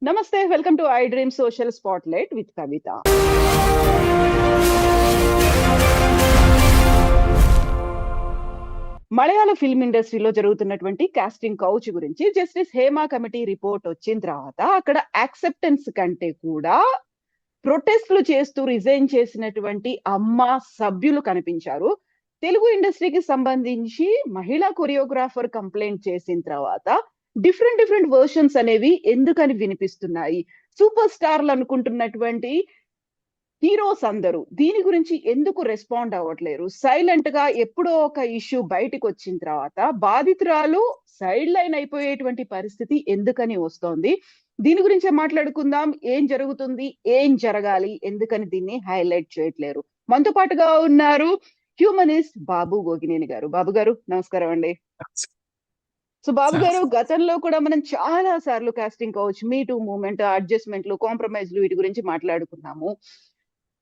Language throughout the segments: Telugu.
నమస్తే. Welcome to I dream social spotlight with Kavitha. Malayalam film ఇండస్ట్రీలో జరుగుతున్నటువంటి కాస్టింగ్ కౌచ్ గురించి జస్టిస్ హేమ కమిటీ రిపోర్ట్ వచ్చిన తర్వాత అక్కడ యాక్సెప్టెన్స్ కంటే కూడా ప్రొటెస్ట్‌లు చేస్తూ రిజైన్ చేసినటువంటి సభ్యులు కనిపించారు. తెలుగు ఇండస్ట్రీకి సంబంధించి మహిళా కొరియోగ్రాఫర్ కంప్లెయింట్ చేసిన తర్వాత డిఫరెంట్ వెర్షన్స్ అనేవి ఎందుకని వినిపిస్తున్నాయి? సూపర్ స్టార్‌లు అనుకుంటున్నటువంటి హీరోస్ అందరూ దీని గురించి ఎందుకు రెస్పాండ్ అవ్వట్లేరు? సైలెంట్ గా ఎప్పుడో ఒక ఇష్యూ బయటికి వచ్చిన తర్వాత బాధితురాలు సైడ్ లైన్ అయిపోయేటువంటి పరిస్థితి ఎందుకని వస్తోంది? దీని గురించే మాట్లాడుకుందాం. ఏం జరుగుతుంది? ఏం జరగాలి? ఎందుకని దీన్ని హైలైట్ చేయట్లేరు? మనతో పాటుగా ఉన్నారు హ్యూమనిస్ట్ బాబు గోగినేని గారు. బాబు గారు నమస్కారం అండి. సో బాబు గారు, గతంలో కూడా మనం చాలా సార్లు కాస్టింగ్ కౌచ్, మీ టూ మూవ్‌మెంట్, అడ్జస్ట్‌మెంట్‌లు, కాంప్రమైజ్‌లు వీటి గురించి మాట్లాడుకున్నాము.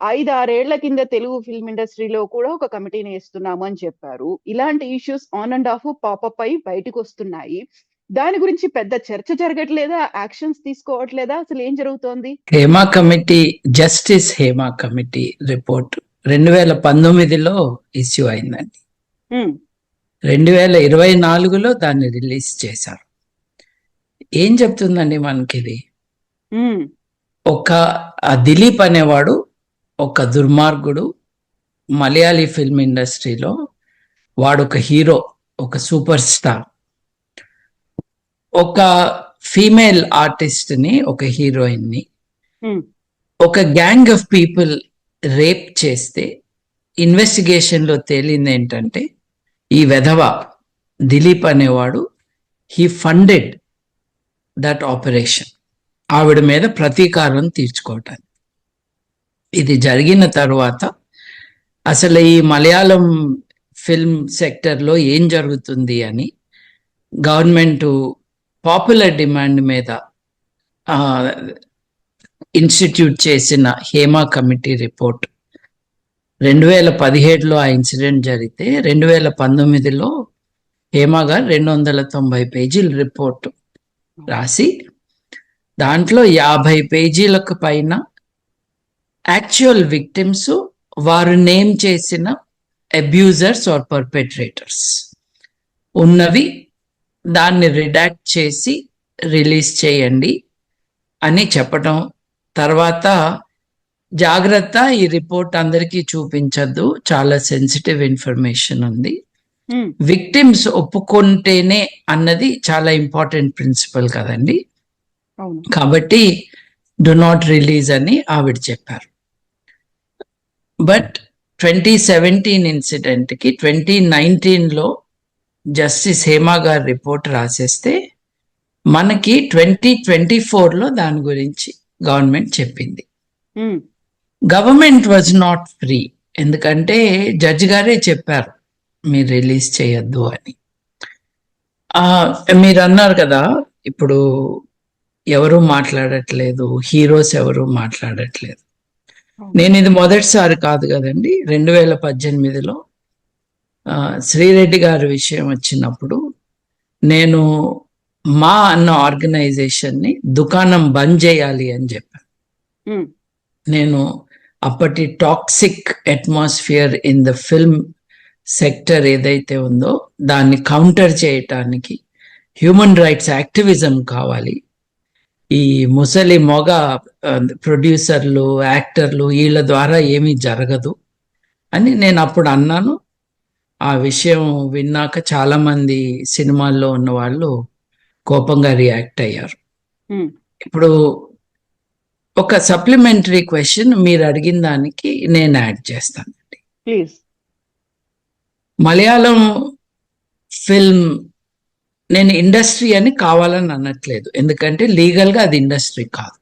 5, 6 ఏళ్ల కింద తెలుగు ఫిల్మ్ ఇండస్ట్రీలో కూడా ఒక కమిటీని ఏస్తున్నాము అని చెప్పారు. ఇలాంటి issues on and of popup అయ్యి బయటికొస్తున్నాయి. దాని గురించి పెద్ద చర్చ జరగట్లేదా? యాక్షన్స్ తీసుకోవట్లేదా? అసలు ఏం జరుగుతోంది? Hema committee, justice Hema committee report 2019లో ఇష్యూ అయిందండి. 2024లో దాన్ని రిలీజ్ చేశారు. ఏం చెప్తుందండి మనకిది? ఒక దిలీప్ అనేవాడు ఒక దుర్మార్గుడు. మలయాళీ ఫిల్మ్ ఇండస్ట్రీలో వాడు ఒక హీరో, ఒక సూపర్ స్టార్. ఒక ఫీమేల్ ఆర్టిస్ట్ ని, ఒక హీరోయిన్ ని ఒక గ్యాంగ్ ఆఫ్ పీపుల్ రేప్ చేస్తే ఇన్వెస్టిగేషన్ లో తేలింది ఏంటంటే ఈ వెధవ దిలీప్ అనేవాడు హీ ఫండెడ్ దట్ ఆపరేషన్, ఆవిడ మీద ప్రతీకారం తీర్చుకోవటానికి. ఇది జరిగిన తర్వాత అసలు ఈ మలయాళం ఫిల్మ్ సెక్టర్లో ఏం జరుగుతుంది అని గవర్నమెంట్ పాపులర్ డిమాండ్ మీద ఇన్స్టిట్యూట్ చేసిన హేమా కమిటీ రిపోర్ట్ 2017లో ఆ ఇన్సిడెంట్ జరిగితే 2019లో హేమా గారు 290 పేజీల రిపోర్ట్ రాసి దాంట్లో 50 పేజీలకు పైన యాక్చువల్ విక్టిమ్స్, వారు నేమ్ చేసిన అబ్యూజర్స్ ఆర్ పర్పెట్రేటర్స్ ఉన్నవి, దాన్ని రిడాక్ట్ చేసి రిలీజ్ చేయండి అని చెప్పడం. తర్వాత జాగ్రత్త, ఈ రిపోర్ట్ అందరికీ చూపించద్దు, చాలా సెన్సిటివ్ ఇన్ఫర్మేషన్ ఉంది, విక్టిమ్స్ ఒప్పుకుంటేనే అన్నది చాలా ఇంపార్టెంట్ ప్రిన్సిపల్ కదండి, కాబట్టి డు నాట్ రిలీజ్ అని ఆవిడ చెప్పారు. బట్ 2017 ఇన్సిడెంట్కి 2019లో జస్టిస్ హేమా గారు రిపోర్ట్ రాసేస్తే మనకి 2024లో దాని గురించి గవర్నమెంట్ చెప్పింది. గవర్నమెంట్ వాజ్ నాట్ ఫ్రీ, ఎందుకంటే జడ్జి గారే చెప్పారు మీరు రిలీజ్ చేయొద్దు అని. మీరు అన్నారు కదా, ఇప్పుడు ఎవరు మాట్లాడట్లేదు, హీరోస్ ఎవరు మాట్లాడట్లేదు. నేను ఇది మొదటిసారి కాదు కదండి. 2018లో శ్రీరెడ్డి గారి విషయం వచ్చినప్పుడు నేను మా అన్న ఆర్గనైజేషన్ని దుకాణం బంద్ చేయాలి అని చెప్పాను. నేను అప్పటి toxic atmosphere in the film sector ఏదైతే ఉందో దాన్ని కౌంటర్ చేయటానికి హ్యూమన్ రైట్స్ యాక్టివిజం కావాలి, ఈ ముసలి మొగ ప్రొడ్యూసర్లు, యాక్టర్లు వీళ్ళ ద్వారా ఏమీ జరగదు అని నేను అప్పుడు అన్నాను. ఆ విషయం విన్నాక చాలా మంది సినిమాల్లో ఉన్న వాళ్ళు కోపంగా రియాక్ట్ అయ్యారు. ఇప్పుడు ఒక సప్లిమెంటరీ క్వశ్చన్ మీరు అడిగిన దానికి నేను యాడ్ చేస్తానండి. ప్లీజ్. మలయాళం ఫిల్మ్, నేను ఇండస్ట్రీ అని కావాలని అనట్లేదు, ఎందుకంటే లీగల్గా అది ఇండస్ట్రీ కాదు,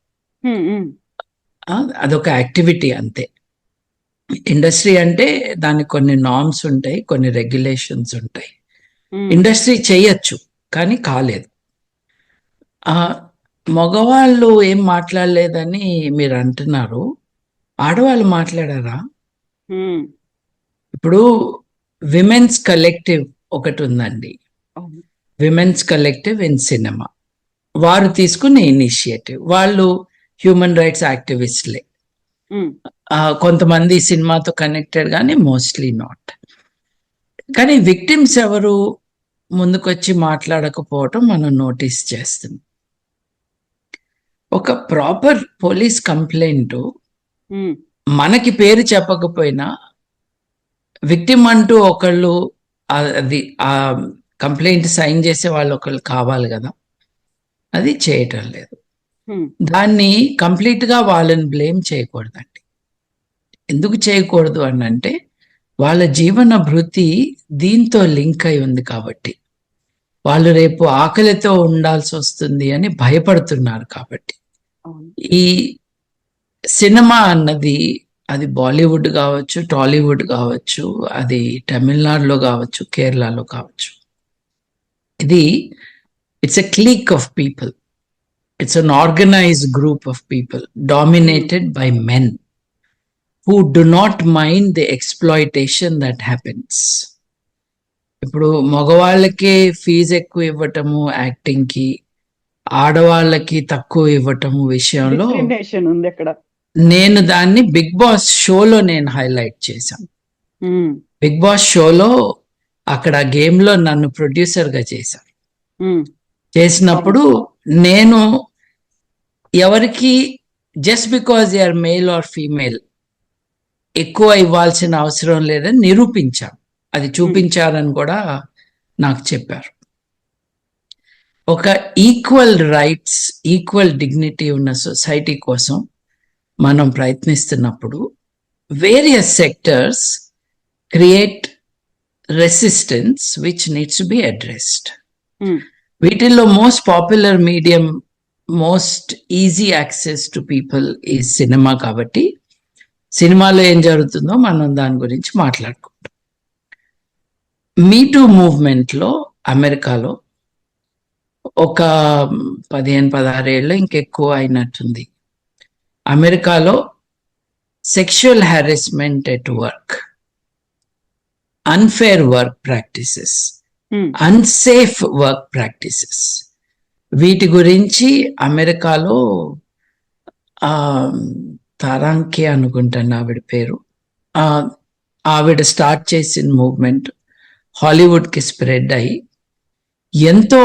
అదొక యాక్టివిటీ అంతే. ఇండస్ట్రీ అంటే దానికి కొన్ని నార్మ్స్ ఉంటాయి, కొన్ని రెగ్యులేషన్స్ ఉంటాయి. ఇండస్ట్రీ చేయొచ్చు కానీ కాలేదు. మగవాళ్ళు ఏం మాట్లాడలేదని మీరు అంటున్నారు, ఆడవాళ్ళు మాట్లాడారా? ఇప్పుడు విమెన్స్ కలెక్టివ్ ఒకటి ఉందండి, విమెన్స్ కలెక్టివ్ ఇన్ సినిమా. వారు తీసుకున్న ఇనిషియేటివ్. వాళ్ళు హ్యూమన్ రైట్స్ యాక్టివిస్ట్లే. కొంతమంది సినిమాతో కనెక్టెడ్ కానీ మోస్ట్లీ నాట్. కానీ విక్టిమ్స్ ఎవరు ముందుకొచ్చి మాట్లాడకపోవటం మనం నోటీస్ చేస్తున్నాం. ఒక ప్రాపర్ పోలీస్ కంప్లైంట్ మనకి పేరు చెప్పకపోయినా విక్టిమ్ అంటూ ఒకళ్ళు అది ఆ కంప్లైంట్ సైన్ చేసే వాళ్ళు ఒకళ్ళు కావాలి కదా, అది చేయటం లేదు. దాన్ని కంప్లీట్ గా వాళ్ళని బ్లేమ్ చేయకూడదండి. ఎందుకు చేయకూడదు అని అంటే వాళ్ళ జీవన భృతి దీంతో లింక్ అయి ఉంది కాబట్టి, వాళ్ళు రేపు ఆకలితో ఉండాల్సి వస్తుంది అని భయపడుతున్నారు కాబట్టి. ఈ సినిమా అన్నది అది బాలీవుడ్ కావచ్చు, టాలీవుడ్ కావచ్చు, అది తమిళనాడులో కావచ్చు, కేరళలో కావచ్చు, ఇది it's a clique of people, it's an organised group of people dominated by men who do not mind the exploitation that happens. ఇప్పుడు మగవాళ్ళకి ఫీజు ఎక్కువ ఇవ్వటము యాక్టింగ్ కి, ఆడవాళ్ళకి తక్కువ ఇవ్వటము విషయంలో ఉంది అక్కడ. నేను దాన్ని బిగ్ బాస్ షోలో నేను హైలైట్ చేశాను. బిగ్ బాస్ షోలో అక్కడ గేమ్ లో నన్ను ప్రొడ్యూసర్ గా చేశాను. చేసినప్పుడు నేను ఎవరికి just because they are male or female ఎక్కువ ఇవ్వాల్సిన అవసరం లేదని నిరూపించాం. అది చూపించారని కూడా నాకు చెప్పారు. ఒక ఈక్వల్ రైట్స్, ఈక్వల్ డిగ్నిటీ ఉన్న సొసైటీ కోసం మనం ప్రయత్నిస్తున్నప్పుడు various sectors create resistance which needs to be addressed. వీటిల్లో most popular medium, most easy access to people ఈ సినిమా కాబట్టి సినిమాలో ఏం జరుగుతుందో మనం దాని గురించి మాట్లాడుకుంటాం. మీటూ మూవ్మెంట్లో అమెరికాలో ఒక 15-16 ఏళ్ళు ఇంకెక్కువ అయినట్టుంది. అమెరికాలో sexual harassment at work, unfair work practices, unsafe work practices, వీటి గురించి అమెరికాలో తారాంకే అనుకుంటాను ఆవిడ పేరు, ఆవిడ స్టార్ట్ చేసిన మూవ్మెంట్ హాలీవుడ్కి స్ప్రెడ్ అయ్యి ఎంతో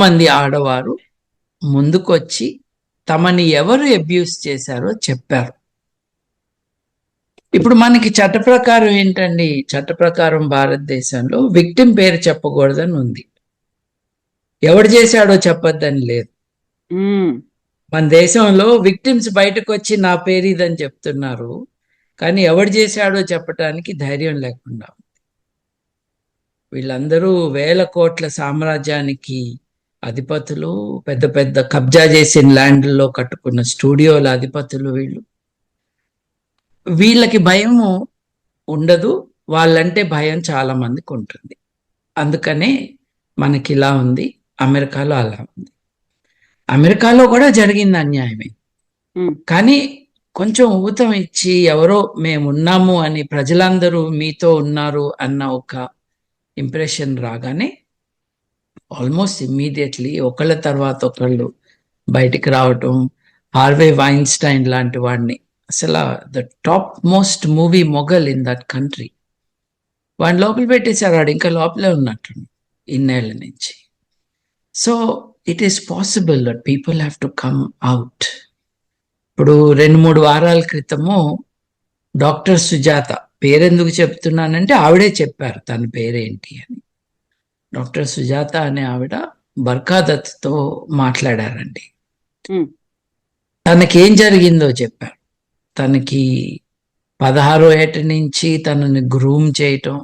మంది ఆడవారు ముందుకొచ్చి తమని ఎవరు అబ్యూస్ చేశారో చెప్పారు. ఇప్పుడు మనకి చట్ట ప్రకారం ఏంటండి, చట్ట ప్రకారం భారతదేశంలో విక్టిమ్ పేరు చెప్పకూడదని ఉంది, ఎవడు చేశాడో చెప్పొద్దని లేదు. మన దేశంలో విక్టిమ్స్ బయటకు వచ్చి నా పేరు ఇదని చెప్తున్నారు, కానీ ఎవడు చేశాడో చెప్పటానికి ధైర్యం లేకుండా. వీళ్ళందరూ 1000 కోట్ల సామ్రాజ్యానికి అధిపతులు, పెద్ద పెద్ద కబ్జా చేసిన ల్యాండ్లో కట్టుకున్న స్టూడియోల అధిపతులు. వీళ్ళకి భయము ఉండదు, వాళ్ళంటే భయం చాలా మందికి ఉంటుంది. అందుకనే మనకి ఇలా ఉంది, అమెరికాలో అలా ఉంది. అమెరికాలో కూడా జరిగింది అన్యాయమే, కానీ కొంచెం ఊతం ఇచ్చి ఎవరో మేమున్నాము అని, ప్రజలందరూ మీతో ఉన్నారు అన్న ఒక ఇంప్రెషన్ రాగానే ఆల్మోస్ట్ ఇమ్మీడియట్లీ ఒకళ్ళ తర్వాత ఒకళ్ళు బయటికి రావటం. హార్వే వైన్స్టైన్ లాంటి వాడిని, అసలు the top most movie mogul in that country, వాడిని లోపల పెట్టేశారు. వాడు ఇంకా లోపలే ఉన్నట్టు ఇన్నేళ్ల నుంచి. So it is possible that people have to come out. ఇప్పుడు 2-3 వారాల క్రితము డాక్టర్ సుజాత, పేరెందుకు చెప్తున్నానంటే ఆవిడే చెప్పారు తన పేరేంటి అని. డాక్టర్ సుజాత అనే ఆవిడ బర్ఖాదత్తో మాట్లాడారండి. తనకేం జరిగిందో చెప్పారు. తనకి 16వ ఏట నుంచి తనని గ్రూమ్ చేయటం,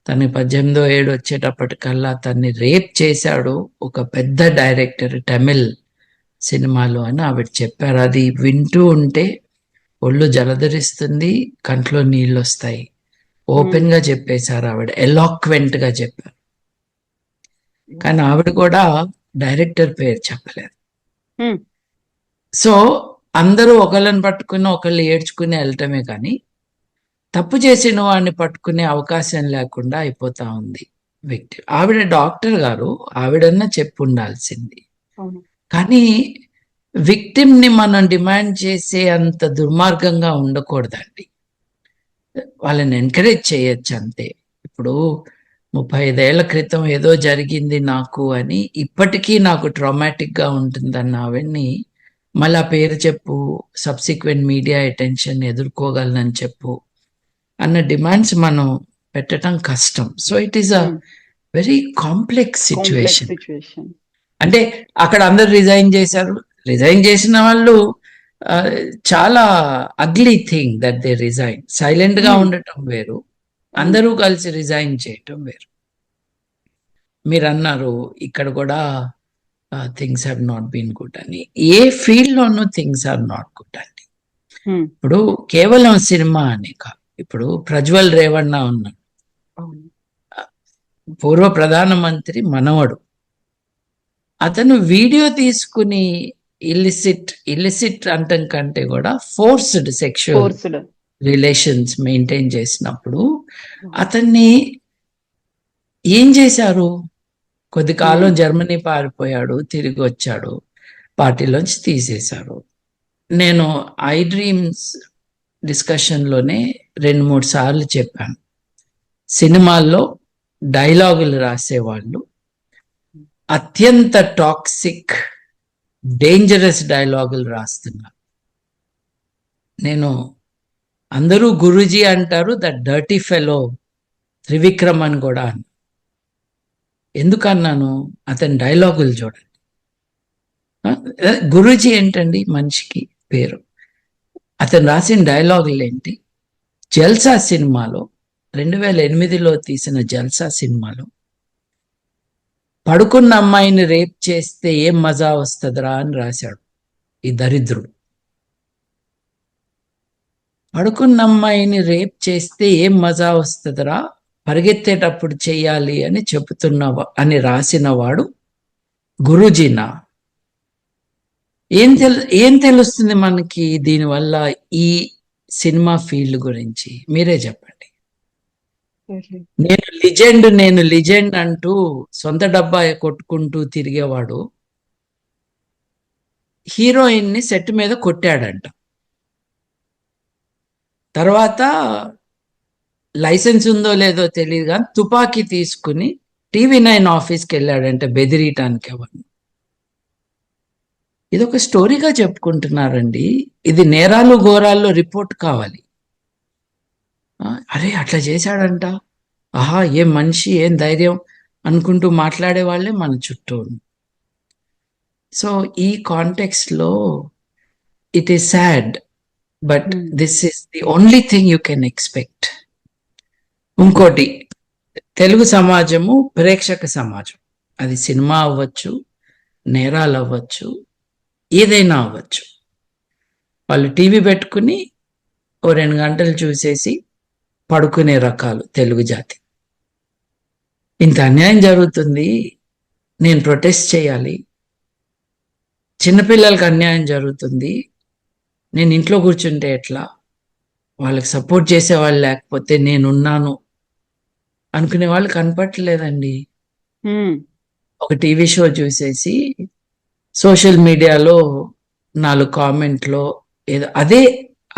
తన 18వ ఏడు వచ్చేటప్పటికల్లా తన్ని రేప్ చేశాడు ఒక పెద్ద డైరెక్టర్ తమిళ్ సినిమాలో అని ఆవిడ చెప్పారు. అది వింటూ ఉంటే ఒళ్ళు జలధరిస్తుంది, కంట్లో నీళ్ళు వస్తాయి. ఓపెన్ గా చెప్పేశారు ఆవిడ, ఎలాక్వెంట్ గా చెప్పారు. కానీ ఆవిడ కూడా డైరెక్టర్ పేరు చెప్పలేదు. సో అందరూ ఒకళ్ళని పట్టుకుని ఒకళ్ళు ఏడ్చుకుని వెళ్ళటమే కానీ తప్పు చేసిన వాడిని పట్టుకునే అవకాశం లేకుండా అయిపోతా ఉంది విక్టిమ్. ఆవిడ డాక్టర్ గారు, ఆవిడన్నా చెప్పు ఉండాల్సింది. అవును. కానీ విక్టిమ్ ని మనం డిమాండ్ చేసే అంత దుర్మార్గంగా ఉండకూడదండి. వాళ్ళని ఎంకరేజ్ చేయొచ్చు అంతే. ఇప్పుడు 35 ఏళ్ల క్రితం ఏదో జరిగింది నాకు అని ఇప్పటికీ నాకు ట్రామాటిక్ గా ఉంటుందన్న ఆవిడ్ని మళ్ళీ ఆ పేరు చెప్పు, సబ్సిక్వెంట్ మీడియా అటెన్షన్ ఎదుర్కోగలనని చెప్పు అన్న డిమాండ్స్ మనం పెట్టడం కష్టం. So it is a very complex situation. Situation. అంటే అక్కడ అందరు రిజైన్ చేశారు. రిజైన్ చేసిన వాళ్ళు చాలా ugly thing that they resign. Silent గా ఉండటం వేరు, అందరూ కలిసి రిజైన్ చేయటం వేరు. మీరు అన్నారు ఇక్కడ కూడా things have not been good అని. ఏ ఫీల్డ్ లోనూ థింగ్స్ ఆర్ నాట్ గుడ్ అండి. ఇప్పుడు కేవలం సినిమా అని కాదు. ఇప్పుడు ప్రజ్వల్ రేవಣ್ణ ఉన్నాడు, పూర్వ ప్రధానమంత్రి మనవడు. అతను వీడియో తీసుకుని ఇల్లిసిట్ అంటం కంటే కూడా ఫోర్స్డ్ సెక్షువల్ రిలేషన్స్ మెయింటైన్ చేసినప్పుడు అతన్ని ఏం చేశారు? కొద్ది కాలం జర్మనీ పారిపోయాడు, తిరిగి వచ్చాడు, పార్టీలోంచి తీసేశారు. నేను ఐ డ్రీమ్స్ డిస్కషన్లోనే 2-3 సార్లు చెప్పాను, సినిమాల్లో డైలాగులు రాసేవాళ్ళు అత్యంత టాక్సిక్ డేంజరస్ డైలాగులు రాస్తున్నారు. నేను అందరూ గురూజీ అంటారు, ద డర్టీ ఫెలో త్రివిక్రమ్ అని కూడా అన్నా. ఎందుకన్నాను? అతని డైలాగులు చూడండి. గురూజీ ఏంటండి మనిషికి పేరు. అతను రాసిన డైలాగులు ఏంటి? జల్సా సినిమాలో 2008లో తీసిన జల్సా సినిమాలో పడుకున్న అమ్మాయిని రేప్ చేస్తే ఏం మజా వస్తుందిరా అని రాశాడు ఈ దరిద్రుడు. పడుకున్న అమ్మాయిని రేప్ చేస్తే ఏం మజా వస్తుందిరా, పరిగెత్తేటప్పుడు చెయ్యాలి అని అని రాసిన వాడు గురూజీనా? ఏం తెలుస్తుంది మనకి దీనివల్ల ఈ సినిమా ఫీల్డ్ గురించి? మీరే చెప్పండి. నేను లిజెండ్ అంటూ సొంత డబ్బా కొట్టుకుంటూ తిరిగేవాడు హీరోయిన్ ని సెట్ మీద కొట్టాడంట. తర్వాత లైసెన్స్ ఉందో లేదో తెలియదు కానీ తుపాకీ తీసుకుని TV9 ఆఫీస్కి వెళ్ళాడంటే బెదిరియటానికి ఎవరిని. ఇది ఒక స్టోరీగా చెప్పుకుంటున్నారండి. ఇది నేరాలు ఘోరాల్లో రిపోర్ట్ కావాలి. అరే అట్లా చేశాడంట, ఆహా ఏం మనిషి, ఏం ధైర్యం అనుకుంటూ మాట్లాడే వాళ్ళే మన చుట్టూ. సో ఈ కాంటెక్స్ట్ లో it is sad, but this is the only thing you can expect. ఇంకోటి, తెలుగు సమాజము ప్రేక్షక సమాజం. అది సినిమా అవ్వచ్చు, నేరాలు అవ్వచ్చు, ఏదైనా అవ్వచ్చు. వాళ్ళు టీవీ పెట్టుకుని ఓ 2 గంటలు చూసేసి పడుకునే రకాలు తెలుగు జాతి. ఇంత అన్యాయం జరుగుతుంది, నేను ప్రొటెస్ట్ చేయాలి. చిన్నపిల్లలకు అన్యాయం జరుగుతుంది, నేను ఇంట్లో కూర్చుంటే ఎట్లా, వాళ్ళకి సపోర్ట్ చేసేవాళ్ళు లేకపోతే నేనున్నాను అనుకునే వాళ్ళు కనపట్లేదండి. ఒక టీవీ షో చూసేసి సోషల్ మీడియాలో 4 కామెంట్లో ఏదో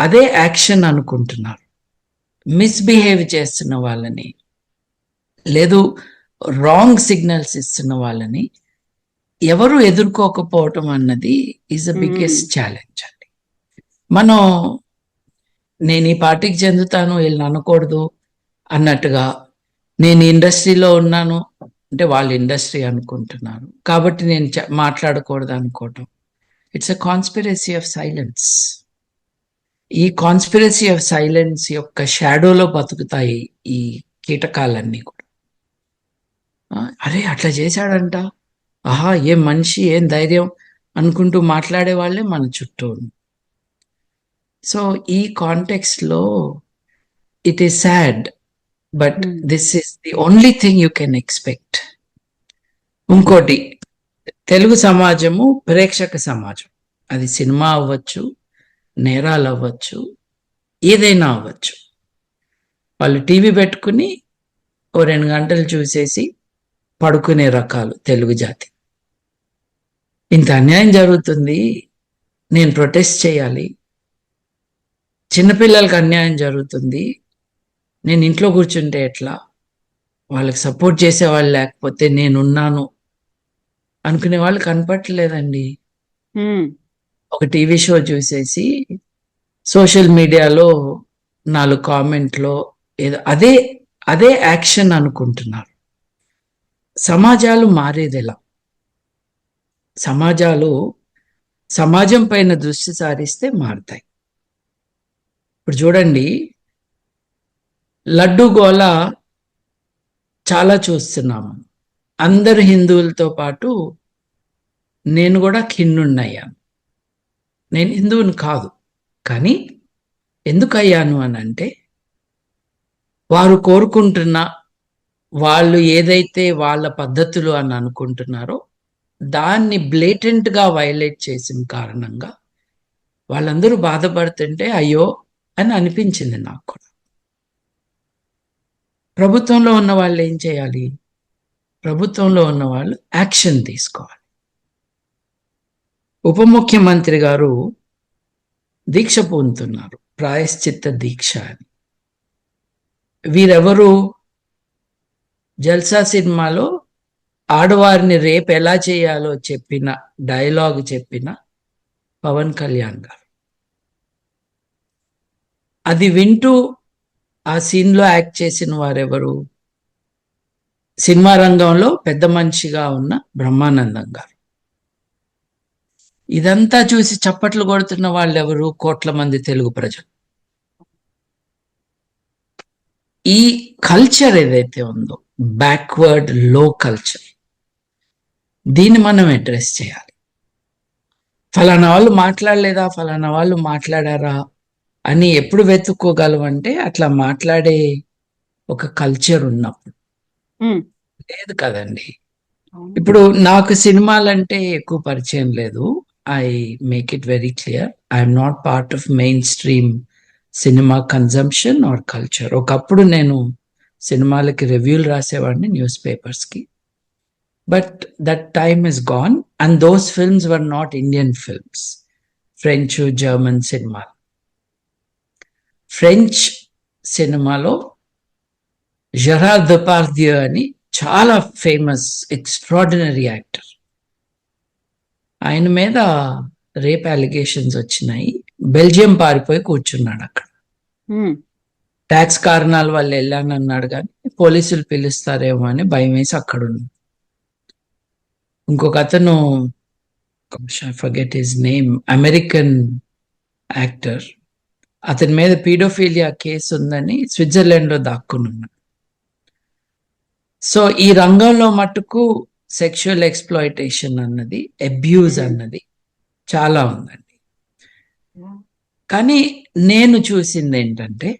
అదే యాక్షన్ అనుకుంటున్నారు. మిస్బిహేవ్ చేస్తున్న వాళ్ళని, లేదు రాంగ్ సిగ్నల్స్ ఇస్తున్న వాళ్ళని ఎవరు ఎదుర్కోకపోవటం అన్నది ఈజ్ ద బిగ్గెస్ట్ ఛాలెంజ్ అండి. నేను ఈ పార్టీకి చెందుతాను, వీళ్ళని అనకూడదు అన్నట్టుగా, నేను ఇండస్ట్రీలో ఉన్నాను అంటే వాళ్ళు ఇండస్ట్రీ అనుకుంటున్నారు కాబట్టి నేను మాట్లాడకూడదు అనుకోవటం. It's a conspiracy of silence. ఈ కాన్స్పిరసీ ఆఫ్ సైలెన్స్ యొక్క షాడోలో బతుకుతాయి ఈ కీటకాలన్నీ కూడా. అరే అట్లా చేశాడంట, ఆహా ఏం మనిషి, ఏం ధైర్యం అనుకుంటూ మాట్లాడే వాళ్ళే మన చుట్టూ. సో ఈ కాంటెక్స్ట్ లో it is sad, but this is the only thing you can expect. ఇంకోటి, తెలుగు సమాజము ప్రేక్షక సమాజం. అది సినిమా అవ్వచ్చు, నేరాలు అవ్వచ్చు, ఏదైనా అవ్వచ్చు. వాళ్ళు టీవీ పెట్టుకుని ఓ ఓ 2 గంటలు చూసేసి పడుకునే రకాలు తెలుగు జాతి. ఇంత అన్యాయం జరుగుతుంది, నేను ప్రొటెస్ట్ చేయాలి, చిన్నపిల్లలకు అన్యాయం జరుగుతుంది, నేను ఇంట్లో కూర్చుంటే ఎట్లా, వాళ్ళకి సపోర్ట్ చేసేవాళ్ళు లేకపోతే నేనున్నాను అనుకునే వాళ్ళు కనపట్లేదండి. ఒక టీవీ షో చూసేసి సోషల్ మీడియాలో 4 కామెంట్లో ఏదో అదే యాక్షన్ అనుకుంటున్నారు. సమాజాలు మారేది ఎలా? సమాజం పైన దృష్టి సారిస్తే మారుతాయి. ఇప్పుడు చూడండి, లడ్డు గోల చాలా చూస్తున్నాము. అందరు హిందువులతో పాటు నేను కూడా ఖిన్నున్నయ్యాను. నేను హిందువుని కాదు, కానీ ఎందుకు అయ్యాను అని అంటే, వారు కోరుకుంటున్న, వాళ్ళు ఏదైతే వాళ్ళ పద్ధతులు అని అనుకుంటున్నారో దాన్ని బ్లేటెంట్గా వైలేట్ చేసిన కారణంగా వాళ్ళందరూ బాధపడుతుంటే అయ్యో అని అనిపించింది నాకు కూడా. ప్రభుత్వంలో ఉన్న వాళ్ళు ఏం చేయాలి? ప్రభుత్వంలో ఉన్న వాళ్ళు యాక్షన్ తీసుకోవాలి. ఉప ముఖ్యమంత్రి గారు దీక్ష పూనుతున్నారు, ప్రాయశ్చిత్త దీక్ష అని. వీరెవరు? జల్సా సినిమాలో ఆడవారిని రేపు ఎలా చేయాలో చెప్పిన, డైలాగ్ చెప్పిన పవన్ కళ్యాణ్ గారు. అది వింటూ ఆ సీన్లో యాక్ట్ చేసిన వారెవరు? సినిమా రంగంలో పెద్ద మనిషిగా ఉన్న బ్రహ్మానందం గారు. ఇదంతా చూసి చప్పట్లు కొడుతున్న వాళ్ళు ఎవరు? కోట్ల మంది తెలుగు ప్రజలు. ఈ కల్చర్ ఏదైతే ఉందో, బ్యాక్వర్డ్ లో కల్చర్, దీన్ని మనం అడ్రస్ చేయాలి. ఫలానా వాళ్ళు మాట్లాడలేదా, ఫలానా వాళ్ళు మాట్లాడారా అని ఎప్పుడు వెతుక్కోగలమంటే అట్లా మాట్లాడే ఒక కల్చర్ ఉన్నప్పుడు. లేదు కదండి. ఇప్పుడు నాకు సినిమాలంటే ఎక్కువ పరిచయం లేదు. I make it very clear, I'm not part of mainstream cinema consumption or culture. ఒకప్పుడు నేను సినిమాలకి రివ్యూలు రాసేవాడిని న్యూస్ పేపర్స్కి. But that time is gone and those films were not Indian films, French, German సినిమాలు. ఫ్రెంచ్ సినిమాలో జెరార్డ్ డిపార్డియూ అని చాలా ఫేమస్ ఎక్స్ట్రాడినరీ యాక్టర్, ఆయన మీద రేప్ అలిగేషన్స్ వచ్చినాయి. బెల్జియం పారిపోయి కూర్చున్నాడు అక్కడ. ట్యాక్స్ కారణాల వల్ల వెళ్ళానన్నాడు, కానీ పోలీసులు పిలుస్తారేమో అని భయం వేసి అక్కడ ఉన్నాడు. ఇంకొక అతను, forget his name, American actor, అతని మీద పీడోఫీలియా కేసు ఉందని స్విట్జర్లాండ్లో దాక్కుని ఉన్నాడు. సో ఈ రంగంలో మటుకు సెక్షువల్ ఎక్స్ప్లాయిటేషన్ అన్నది, అబ్యూజ్ అన్నది చాలా ఉందండి. కానీ నేను చూసింది ఏంటంటే,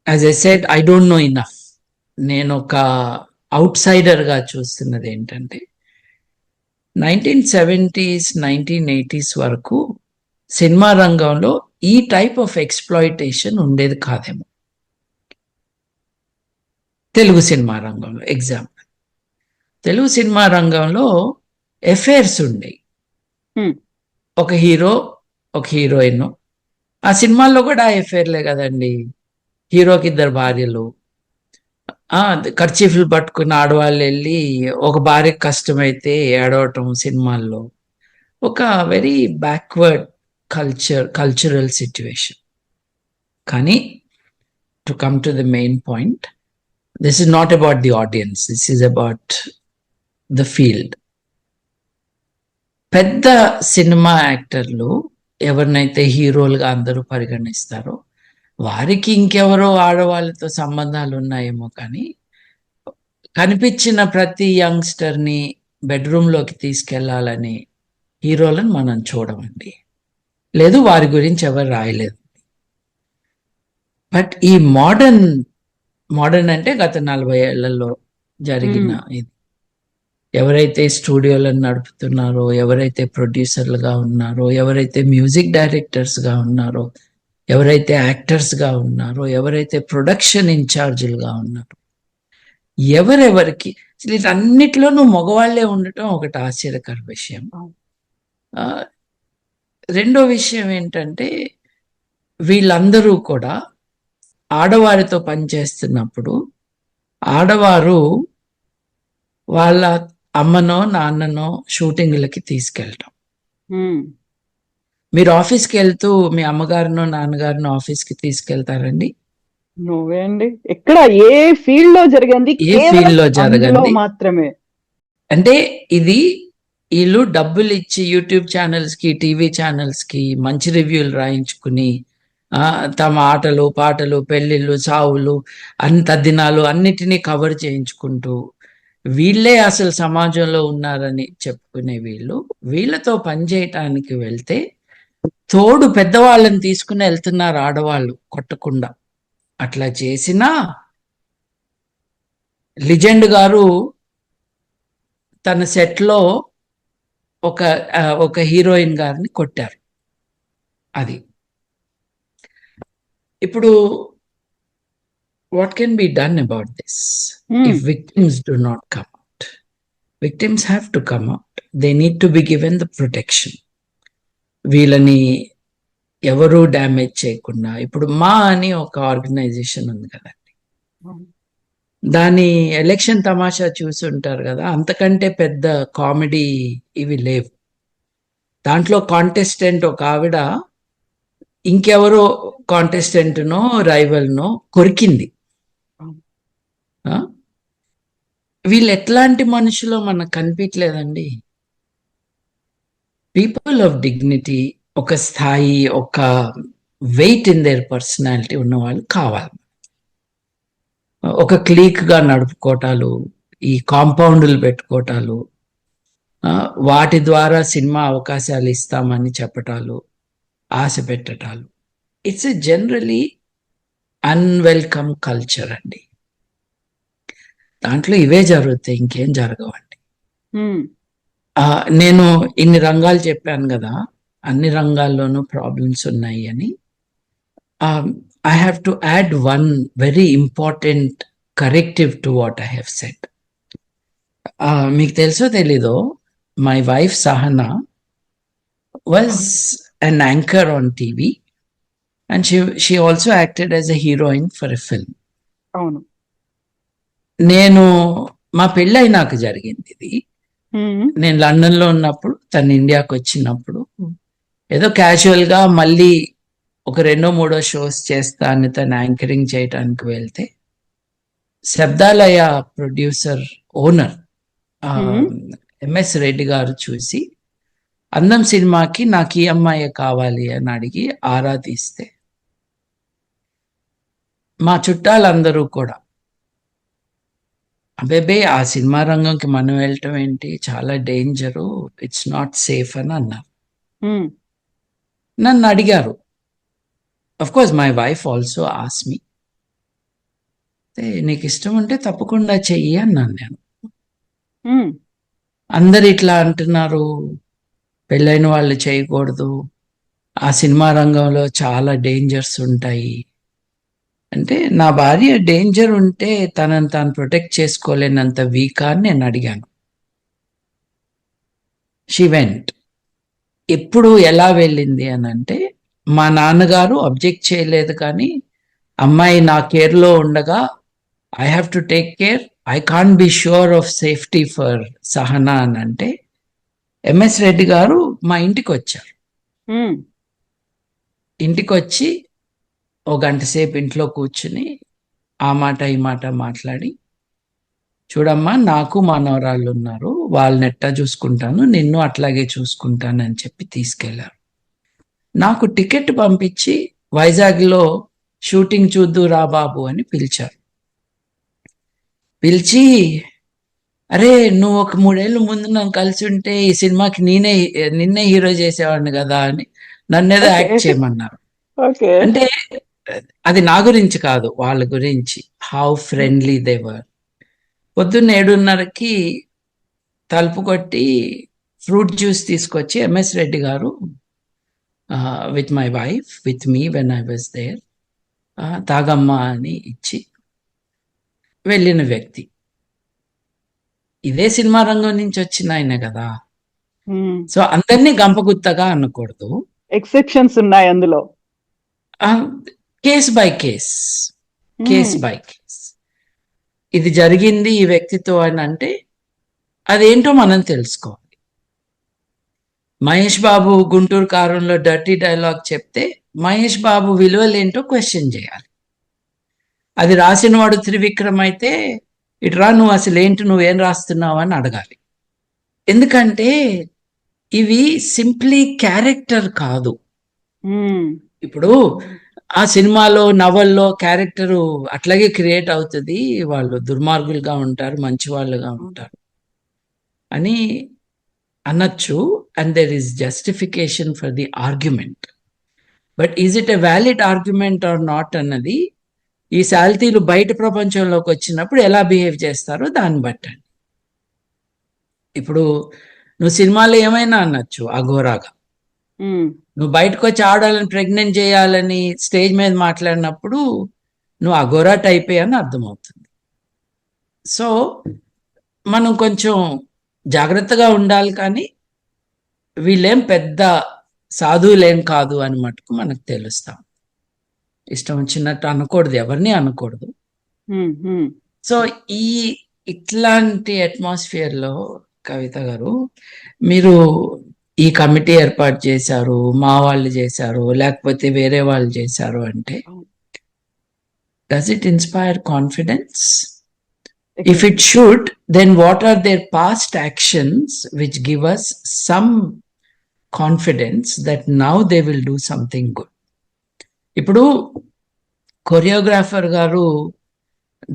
as I said, I don't know enough. నేను ఒక అవుట్ సైడర్గా చూస్తున్నది ఏంటంటే, 1970s 1980s వరకు సినిమా రంగంలో ఈ టైప్ ఆఫ్ ఎక్స్ప్లాయిటేషన్ ఉండేది కాదేమో. తెలుగు సినిమా రంగంలో ఎగ్జాంపుల్, తెలుగు సినిమా రంగంలో ఎఫైర్స్ ఉండేవి. ఒక హీరో, ఒక హీరోయిన్, ఆ సినిమాల్లో కూడా ఎఫైర్లే కదండి. హీరోకి 2 భార్యలు, కర్చీఫ్లు పట్టుకున్న ఆడవాళ్ళు వెళ్ళి ఒక భార్యకి కష్టమైతే ఏడవటం సినిమాల్లో. ఒక వెరీ బ్యాక్వర్డ్ కల్చరల్ సిచ్యువేషన్. కానీ to come to the main point, this is not about the audience, this is about the field. పెద్ద సినిమా యాక్టర్లు ఎవరినైతే హీరోలుగా అందరూ పరిగణిస్తారో వారికి ఇంకెవరో ఆడవాళ్ళతో సంబంధాలు ఉన్నాయేమో, కానీ కనిపించిన ప్రతి యంగ్స్టర్ని బెడ్రూమ్లోకి తీసుకెళ్లాలని హీరోలను మనం చూడమండి. లేదు, వారి గురించి ఎవరు రాయలేదు. బట్ ఈ మోడర్న్ అంటే గత 40 ఏళ్లలో జరిగిన ఇది, ఎవరైతే స్టూడియోలను నడుపుతున్నారో, ఎవరైతే ప్రొడ్యూసర్లుగా ఉన్నారో, ఎవరైతే మ్యూజిక్ డైరెక్టర్స్గా ఉన్నారో, ఎవరైతే యాక్టర్స్గా ఉన్నారో, ఎవరైతే ప్రొడక్షన్ ఇన్ఛార్జీలుగా ఉన్నారో, ఎవరెవరికి అసలు వీటన్నిటిలోనూ మగవాళ్లే ఉండటం ఒకటి ఆశ్చర్యకర విషయం. రెండో విషయం ఏంటంటే, వీళ్ళందరూ కూడా ఆడవారితో పనిచేస్తున్నప్పుడు ఆడవారు వాళ్ళ అమ్మనో నాన్ననో షూటింగ్లకి తీసుకెళ్ళటం. మీరు ఆఫీస్కి వెళ్తూ మీ అమ్మగారినో నాన్నగారినో ఆఫీస్కి తీసుకెళ్తారండి? నువ్వే అండి. ఎక్కడ ఏ ఫీల్డ్ లో జరిగింది? ఏ ఫీల్డ్ లో జరగండి మాత్రమే. అంటే ఇది వీళ్ళు డబ్బులు ఇచ్చి యూట్యూబ్ ఛానల్స్ కి, టీవీ ఛానల్స్ కి మంచి రివ్యూలు రాయించుకుని తమ ఆటలు పాటలు, పెళ్లిళ్ళు, చావులు, దినాలు అన్నిటినీ కవర్ చేయించుకుంటూ వీళ్ళే అసలు సమాజంలో ఉన్నారని చెప్పుకునే వీళ్ళతో పనిచేయటానికి వెళ్తే తోడు పెద్దవాళ్ళని తీసుకుని వెళ్తున్నారు ఆడవాళ్ళు కొట్టకుండా. అట్లా చేసినా లిజెండ్ గారు తన సెట్లో ఒక హీరోయిన్ గారిని కొట్టారు. అది ఇప్పుడు what can be done about this? If victims do not come out, victims have to come out. They need to be given the protection. వీళ్ళని ఎవరూ డ్యామేజ్ చేయకుండా. ఇప్పుడు మా అని ఒక ఆర్గనైజేషన్ ఉంది కదండి, దాని ఎలక్షన్ తమాషా చూసి ఉంటారు కదా, అంతకంటే పెద్ద కామెడీ ఇవి లేవు. దాంట్లో కాంటెస్టెంట్ ఒక ఆవిడ ఇంకెవరో కాంటెస్టెంట్నో రైవల్నో కొరికింది. వీళ్ళు ఎట్లాంటి మనుషులో మనకు కనిపించలేదండి. పీపుల్ ఆఫ్ డిగ్నిటీ, ఒక స్థాయి, ఒక వెయిట్ ఇన్ దేర్ పర్సనాలిటీ ఉన్నవాళ్ళు కావాలి. ఒక క్లీక్గా నడుపుకోవటాలు, ఈ కాంపౌండ్లు పెట్టుకోవటాలు, వాటి ద్వారా సినిమా అవకాశాలు ఇస్తామని చెప్పటాలు, ఆశ పెట్టటాలు, it's a generally unwelcome culture అండి. దాంట్లో ఇవే జరుగుతాయి, ఇంకేం జరగవండి. నేను ఇన్ని రంగాలు చెప్పాను కదా, అన్ని రంగాల్లోనూ ప్రాబ్లమ్స్ ఉన్నాయి అని. I have to add one very important corrective to what I have said. మీకు తెలుసో తెలీదో, my wife Sahana was an anchor on TV and she also acted as a heroine for a film. అవును. నేను మా పెళ్ళైనాక జరిగింది ఇది. నేను లండన్లో ఉన్నప్పుడు, తను ఇండియాకి వచ్చినప్పుడు ఏదో క్యాజువల్గా మళ్ళీ ఒక 2-3 షోస్ చేస్తాను తను యాంకరింగ్ చేయడానికి వెళ్తే, Shabdalaya producer owner MS Reddy గారు చూసి అందం సినిమాకి నాకు ఈ అమ్మాయి కావాలి అని అడిగి ఆరా తీస్తే, మా చుట్టాలందరూ కూడా అబేబే ఆ సినిమా రంగంకి మనం వెళ్ళటం ఏంటి, చాలా డేంజరు, ఇట్స్ నాట్ సేఫ్ అని అన్నారు. నన్ను అడిగారు. Of course, my wife also asked me, నీకు ఇష్టం ఉంటే తప్పకుండా చెయ్యి అన్నాను నేను. అందరు ఇట్లా అంటున్నారు, పెళ్ళైన వాళ్ళు చేయకూడదు, ఆ సినిమా రంగంలో చాలా డేంజర్స్ ఉంటాయి అంటే, నా భార్య డేంజర్ ఉంటే తనని తాను ప్రొటెక్ట్ చేసుకోలేనంత వీకా అని నేను అడిగాను. She went. ఎప్పుడు ఎలా వెళ్ళింది అని అంటే, మా నాన్నగారు అబ్జెక్ట్ చేయలేదు, కానీ అమ్మాయి నా కేర్లో ఉండగా I have to take care, I can't be sure of safety for Sahana అని అంటే, ఎంఎస్ రెడ్డి గారు మా ఇంటికి వచ్చారు. ఇంటికి వచ్చి 1 గంట సేపు ఇంట్లో కూర్చుని ఆ మాట ఈ మాట మాట్లాడి, చూడమ్మా నాకు మనవరాళ్ళు ఉన్నారు, వాళ్ళని ఎట్టా చూసుకుంటాను, నిన్ను అట్లాగే చూసుకుంటానని చెప్పి తీసుకెళ్లారు. నాకు టికెట్ పంపించి వైజాగ్లో షూటింగ్ చూద్దు రా బాబు అని పిలిచారు. పిలిచి, అరే నువ్వు ఒక 3 ఏళ్ళ ముందు నన్ను కలిసి ఉంటే ఈ సినిమాకి నిన్నే హీరో చేసేవాడిని కదా అని నన్నేదో యాక్ట్ చేయమన్నారు. అంటే అది నా గురించి కాదు, వాళ్ళ గురించి. How friendly they were. పొద్దున్న 7:30కి తలుపు కొట్టి ఫ్రూట్ జ్యూస్ తీసుకొచ్చి MS Reddy garu with my wife, with me when I was there. తాగమ్మా అని ఇచ్చి వెళ్ళిన వ్యక్తి. ఇదే సినిమా రంగం నుంచి వచ్చిన ఆయన కదా. సో అందరినీ గంపగుత్తగా అనకూడదు, ఎక్సెప్షన్స్ ఉన్నాయి అందులో. Case by case, case by case. ఇది జరిగింది ఈ వ్యక్తితో అని అంటే అదేంటో మనం తెలుసుకోవాలి. మహేష్ బాబు గుంటూరు కారంలో డర్టీ డైలాగ్ చెప్తే మహేష్ బాబు విలువలేంటో క్వశ్చన్ చేయాలి. అది రాసిన వాడు త్రివిక్రమ్ అయితే ఇట్రా నువ్వు అసలు ఏంటి, నువ్వేం రాస్తున్నావు అని అడగాలి. ఎందుకంటే ఇవి సింప్లీ క్యారెక్టర్ కాదు. ఇప్పుడు ఆ సినిమాలో నవల్లో క్యారెక్టరు అట్లాగే క్రియేట్ అవుతుంది, వాళ్ళు దుర్మార్గులుగా ఉంటారు, మంచి వాళ్ళుగా ఉంటారు అని అనొచ్చు. And there is justification for the argument. But is it a valid argument are not అన్నది ఈ శాల్తీలు బయట ప్రపంచంలోకి వచ్చినప్పుడు ఎలా బిహేవ్ చేస్తారో దాన్ని బట్టండి. ఇప్పుడు నువ్వు సినిమాలో ఏమైనా అనొచ్చు అఘోరాగా, నువ్వు బయటకు వచ్చి ఆడాలని, ప్రెగ్నెంట్ చేయాలని స్టేజ్ మీద మాట్లాడినప్పుడు నువ్వు అఘోరా టైపే అని అర్థమవుతుంది. సో మనం కొంచెం జాగ్రత్తగా ఉండాలి, కానీ వీళ్ళేం పెద్ద సాధువులేం కాదు అని మటుకు మనకు తెలుస్తాం. ఇష్టం వచ్చినట్టు అనకూడదు, ఎవరిని అనకూడదు. సో ఇట్లాంటి అట్మాస్ఫియర్లో కవిత గారు మీరు ఈ కమిటీ ఏర్పాటు చేశారు, మా వాళ్ళు చేశారు, లేకపోతే వేరే వాళ్ళు చేశారు అంటే does it inspire confidence? If it should, then what are their past actions which give us some confidence that now they will do something good? ఇప్పుడు కొరియోగ్రాఫర్ గారు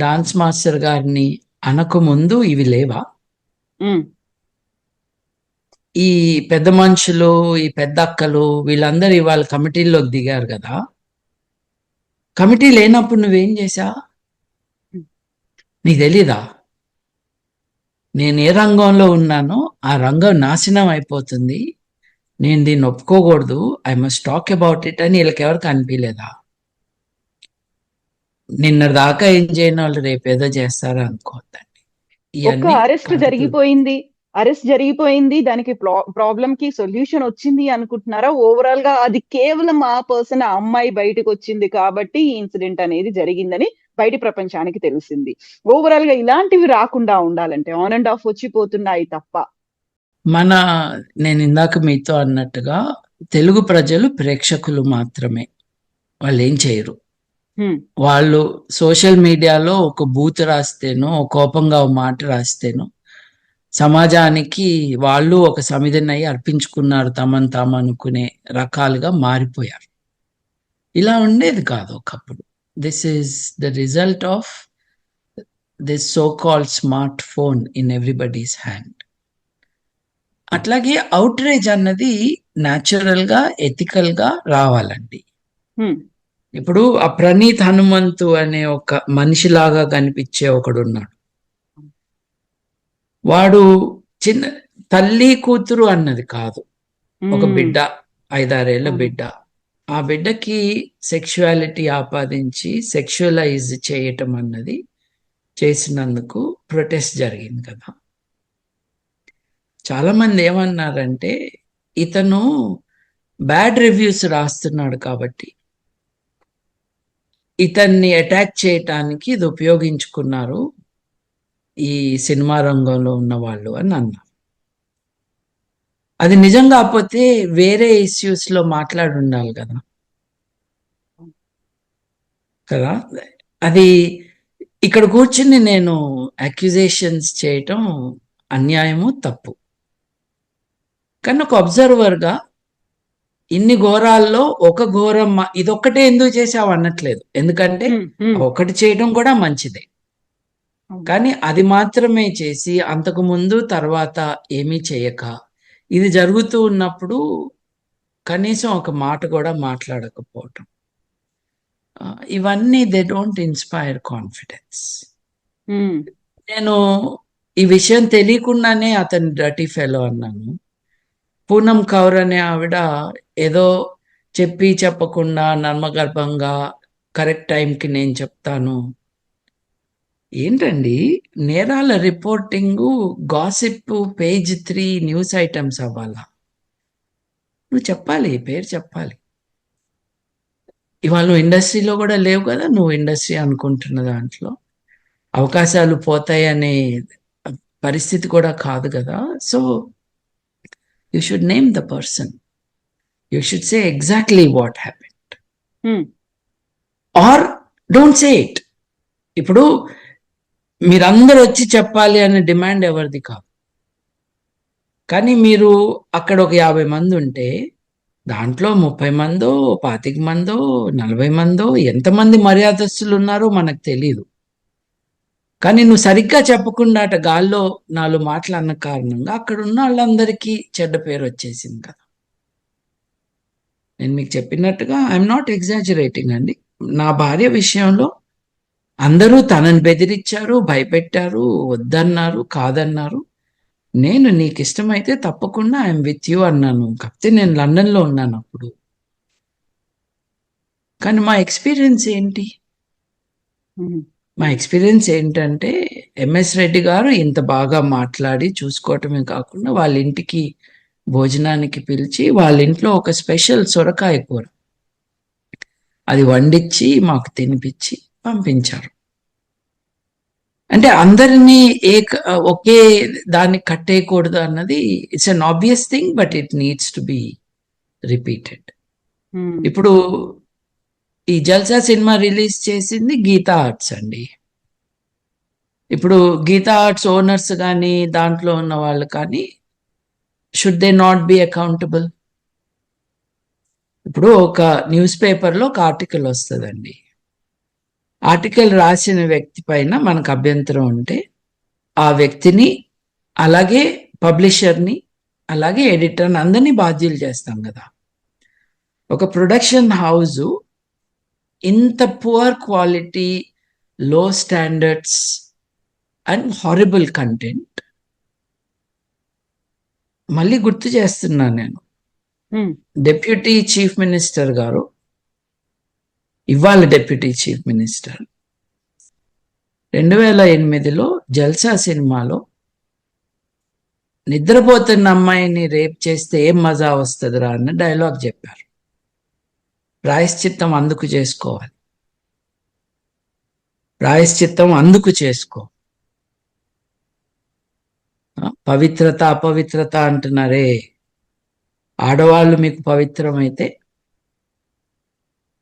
డాన్స్ మాస్టర్ గారిని అనకముందు ఇవి లేవా? ఈ పెద్ద మనుషులు, ఈ పెద్ద అక్కలు వీళ్ళందరూ ఇవాళ కమిటీల్లోకి దిగారు కదా. కమిటీ లేనప్పుడు నువ్వేం చేశా? నీకు తెలీదా? నేను ఏ రంగంలో ఉన్నానో ఆ రంగం నాశనం అయిపోతుంది, నేను దీన్ని ఒప్పుకోకూడదు, I must talk about it అని వీళ్ళకి ఎవరికి అనిపించలేదా? నిన్న దాకా ఏం చేయని వాళ్ళు రేపేదో చేస్తారో అనుకోవద్దండి. అరెస్ట్ జరిగిపోయింది, దానికి ప్రాబ్లం కి సొల్యూషన్ వచ్చింది అనుకుంటున్నారా? ఓవరాల్ గా అది కేవలం ఆ పర్సన్, ఆ అమ్మాయి బయటకు వచ్చింది కాబట్టి ఈ ఇన్సిడెంట్ అనేది జరిగిందని బయట ప్రపంచానికి తెలిసింది. ఓవరాల్ గా ఇలాంటివి రాకుండా ఉండాలంటే ఆన్ అండ్ ఆఫ్ వచ్చిపోతున్నాయి తప్ప. నేను ఇందాక మీతో అన్నట్టుగా తెలుగు ప్రజలు ప్రేక్షకులు మాత్రమే, వాళ్ళు ఏం చేయరు. వాళ్ళు సోషల్ మీడియాలో ఒక బూత్ రాస్తేనో, కోపంగా ఒక మాట రాస్తేనో సమాజానికి వాళ్ళు ఒక సమిధిని అర్పించుకున్నారు, తమను తాము అనుకునే రకాలుగా మారిపోయారు. ఇలా ఉండేది కాదు ఒకప్పుడు. This is the result of this so called smart phone in everybody's hand. అట్లాగే అవుట్రేజ్ అన్నది న్యాచురల్ గా, ఎథికల్ గా రావాలండి. ఇప్పుడు ఆ ప్రణీత్ హనుమంతు అనే ఒక మనిషిలాగా కనిపించే ఒకడు ఉన్నాడు. వాడు చిన్న తల్లి కూతురు అన్నది కాదు, ఒక బిడ్డ, 5-6 ఏళ్ల బిడ్డ. ఆ బిడ్డకి సెక్షువాలిటీ ఆపాదించి సెక్షువలైజ్ చేయటం అన్నది చేసినందుకు ప్రొటెస్ట్ జరిగింది కదా. చాలా మంది ఏమన్నారంటే ఇతను బ్యాడ్ రివ్యూస్ రాస్తున్నాడు కాబట్టి ఇతన్ని అటాక్ చేయటానికి ఇది ఉపయోగించుకున్నారు ఈ సినిమా రంగంలో ఉన్న వాళ్ళు అని అన్నారు. అది నిజం కాకపోతే వేరే ఇష్యూస్ లో మాట్లాడి ఉండాలి కదా. అది ఇక్కడ కూర్చుని నేను అక్యూజేషన్స్ చేయటం అన్యాయము, తప్పు. కానీ ఒక అబ్జర్వర్గా ఇన్ని ఘోరాల్లో ఒక ఘోరం ఇదొక్కటే ఎందుకు చేసావు అనట్లేదు, ఎందుకంటే ఒకటి చేయడం కూడా మంచిదే. కానీ అది మాత్రమే చేసి అంతకు ముందు తర్వాత ఏమీ చేయక ఇది జరుగుతూ ఉన్నప్పుడు కనీసం ఒక మాట కూడా మాట్లాడకపోవటం, ఇవన్నీ దే డోంట్ ఇన్స్పైర్ కాన్ఫిడెన్స్. నేను ఈ విషయం తెలియకుండానే అతను డర్టీ ఫెలో అన్నాను. పూనం కౌర్ అనే ఆవిడ ఏదో చెప్పి చెప్పకుండా నర్మగర్భంగా కరెక్ట్ టైంకి నేను చెప్తాను. ఏంటండి నేరాల reporting gossip page 3 news items అవ్వాలా? నువ్వు చెప్పాలి, పేరు చెప్పాలి. ఇవాళ నువ్వు ఇండస్ట్రీలో కూడా లేవు కదా, నువ్వు ఇండస్ట్రీ అనుకుంటున్న దాంట్లో అవకాశాలు పోతాయనే పరిస్థితి కూడా కాదు కదా. So you should name the person, you should say exactly what happened or don't say it. ఇప్పుడు మీరందరూ వచ్చి చెప్పాలి అనే డిమాండ్ ఎవరిది కాదు, కానీ మీరు అక్కడ ఒక 50 మంది ఉంటే దాంట్లో 30 మందో 25 మందో 40 మందో ఎంతమంది మర్యాదస్తులు ఉన్నారో మనకు తెలియదు. కానీ నువ్వు సరిగ్గా చెప్పకుండా అట గాల్లో 4 మాటలు అన్న కారణంగా అక్కడ ఉన్న వాళ్ళందరికీ చెడ్డ పేరు వచ్చేసింది కదా. నేను మీకు చెప్పినట్టుగా ఐఎమ్ నాట్ ఎగ్జాజరేటింగ్ అండి. నా భార్య విషయంలో అందరూ తనని బెదిరించారు, భయపెట్టారు, వద్దన్నారు, కాదన్నారు. నేను నీకు ఇష్టమైతే తప్పకుండా ఐఎమ్ విత్ యూ అన్నాను. కాకపోతే నేను లండన్లో ఉన్నాను అప్పుడు. కానీ మా ఎక్స్పీరియన్స్ ఏంటి? మా ఎక్స్పీరియన్స్ ఏంటంటే ఎంఎస్ రెడ్డి గారు ఇంత బాగా మాట్లాడి చూసుకోవటమే కాకుండా వాళ్ళ ఇంటికి భోజనానికి పిలిచి వాళ్ళ ఇంట్లో ఒక స్పెషల్ సొరకాయ కూర అది వండించి మాకు తినిపించి పంపించారు. అంటే అందరినీ ఒకే దాన్ని కట్టేయకూడదు అన్నది it's an obvious thing, but it needs to be repeated. ఇప్పుడు ఈ జల్సా సినిమా రిలీజ్ చేసింది గీతా ఆర్ట్స్ అండి. ఇప్పుడు గీతా ఆర్ట్స్ ఓనర్స్ కానీ దాంట్లో ఉన్న వాళ్ళు కానీ should they not be accountable? ఇప్పుడు ఒక న్యూస్ పేపర్లో ఒక ఆర్టికల్ వస్తుందండి. ఆర్టికల్ రాసిన వ్యక్తి పైన మనకు అభ్యంతరం ఉంటే ఆ వ్యక్తిని అలాగే పబ్లిషర్ని అలాగే ఎడిటర్ని అందరినీ బాధ్యులు చేస్తాం కదా. ఒక ప్రొడక్షన్ హౌస్ ఇంత పువర్ క్వాలిటీ, లో స్టాండర్డ్స్ అండ్ హారిబుల్ కంటెంట్, మళ్ళీ గుర్తు చేస్తున్నాను నేను, డెప్యూటీ చీఫ్ మినిస్టర్ గారు, ఇవాళ డెప్యూటీ చీఫ్ మినిస్టర్ 2008లో జల్సా సినిమాలో నిద్రపోతున్న అమ్మాయిని రేప్ చేస్తే ఏం మజా వస్తుందిరా అన్న డైలాగ్ చెప్పారు. ప్రాయశ్చిత్తం అందుకు చేసుకోవాలి, ప్రాయశ్చిత్తం అందుకు చేసుకో. పవిత్రత అపవిత్రత అంటున్నారే, ఆడవాళ్ళు మీకు పవిత్రమైతే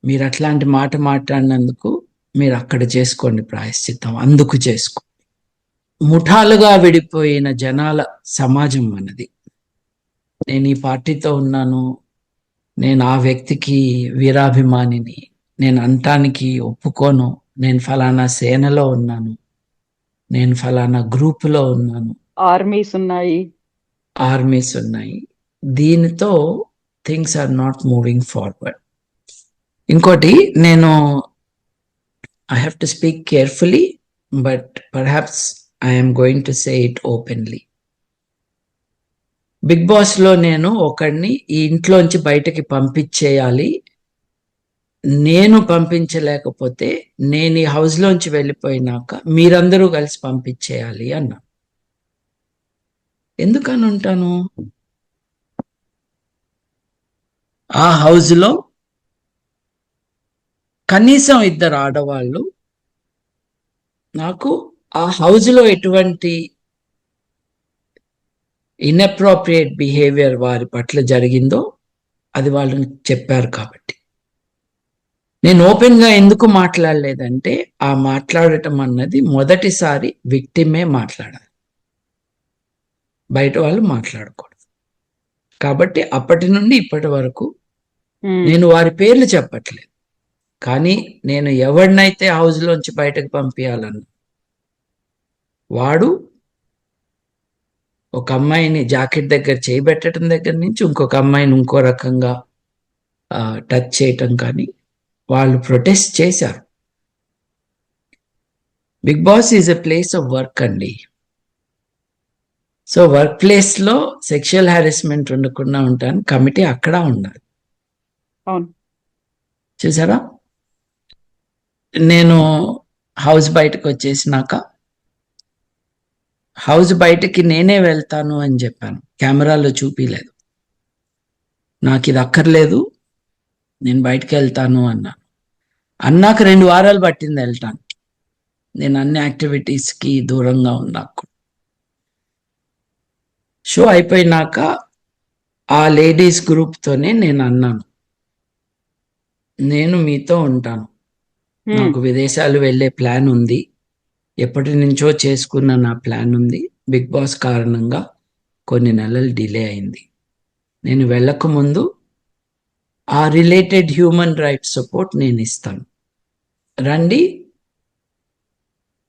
మీరు అట్లాంటి మాట మాట్లాడినందుకు మీరు అక్కడ చేసుకోండి ప్రాయశ్చిత్తం, అందుకు చేసుకో. ముఠాలుగా విడిపోయిన జనాల సమాజం మనది. నేను ఈ పార్టీతో ఉన్నాను, నేను ఆ వ్యక్తికి వీరాభిమానిని, నేను అంటానికి ఒప్పుకోను, నేను ఫలానా సేనలో ఉన్నాను, నేను ఫలానా గ్రూపులో ఉన్నాను, ఆర్మీస్ ఉన్నాయి. దీనితో things are not moving forward. ఇంకోటి, నేను I have to speak carefully, but perhaps I'm going to say it openly. Big బాస్లో నేను ఒకడిని ఈ ఇంట్లోంచి బయటకి పంపించేయాలి, నేను పంపించలేకపోతే నేను ఈ హౌస్లోంచి వెళ్ళిపోయినాక మీరందరూ కలిసి పంపించేయాలి అన్నా. ఎందుకని ఉంటాను? ఆ హౌస్లో కనీసం 2 ఆడవాళ్ళు నాకు ఆ హౌస్లో ఎటువంటి ఇన్అప్రోప్రియేట్ బిహేవియర్ వారి పట్ల జరిగిందో అది వాళ్ళు చెప్పారు కాబట్టి. నేను ఓపెన్గా ఎందుకు మాట్లాడలేదంటే, ఆ మాట్లాడటం అన్నది మొదటిసారి విక్టిమే మాట్లాడాలి, బయట వాళ్ళు మాట్లాడకూడదు. కాబట్టి అప్పటి నుండి ఇప్పటి వరకు నేను వారి పేర్లు చెప్పట్లేదు, కానీ నేను ఎవరినైతే హౌస్లోంచి బయటకు పంపించాలన్నా వాడు ఒక అమ్మాయిని జాకెట్ దగ్గర చేయబెట్టడం దగ్గర నుంచి ఇంకొక అమ్మాయిని ఇంకో రకంగా టచ్ చేయటం కానీ వాళ్ళు ప్రొటెస్ట్ చేశారు. Big Boss is a place of work అండి. సో వర్క్ ప్లేస్లో సెక్షువల్ హారాస్మెంట్ ఉండకుండా ఉంటాను, కమిటీ అక్కడ ఉండాలి. అవును. చూసారా, నేను హౌస్ బయటకు వచ్చేసినాక హౌస్ బయటకి నేనే వెళ్తాను అని చెప్పాను, కెమెరాలో చూపిలేదు. నాకు ఇది అక్కర్లేదు, నేను బయటకు వెళ్తాను అన్నాను. అన్నాక 2 వారాలు పట్టింది వెళ్ళటాను. నేను అన్ని యాక్టివిటీస్కి దూరంగా ఉన్నాకు. షో అయిపోయినాక ఆ లేడీస్ గ్రూప్తోనే నేను అన్నాను, నేను మీతో ఉంటాను, నాకు విదేశాలు వెళ్ళే ప్లాన్ ఉంది, ఎప్పటి నుంచో చేసుకున్న నా ప్లాన్ ఉంది. బిగ్ బాస్ కారణంగా కొన్ని నెలలు డిలే అయింది. నేను వెళ్ళక ముందు ఆ రిలేటెడ్ హ్యూమన్ రైట్స్ సపోర్ట్ నేను ఇస్తాను, రండి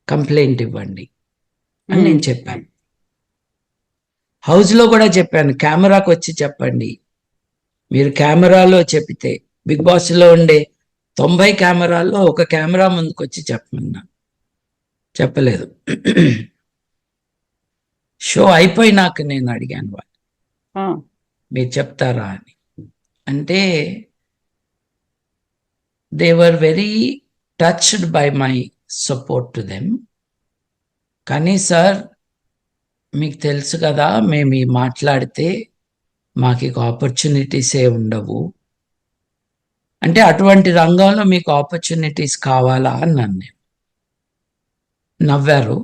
కంప్లైంట్ ఇవ్వండి అని నేను చెప్పాను. హౌస్లో కూడా చెప్పాను, కెమెరాకు వచ్చి చెప్పండి. మీరు కెమెరాలో చెప్తే బిగ్ బాస్లో ఉండే 90 కెమెరాల్లో ఒక కెమెరా ముందుకు వచ్చి చెప్పమన్నా, చెప్పలేదు. షో అయిపోయినాక నేను అడిగాను వాళ్ళు, మీరు చెప్తారా అని. అంటే they were very touched by my support to them. కానీ సార్, మీకు తెలుసు కదా, మేము ఈ మాట్లాడితే మాకు ఇక ఆపర్చునిటీసే ఉండవు, అంటే అటువంటి రంగంలో మీకు ఆపర్చునిటీస్ కావాలా అన్నాను నేను. నవ్వారు,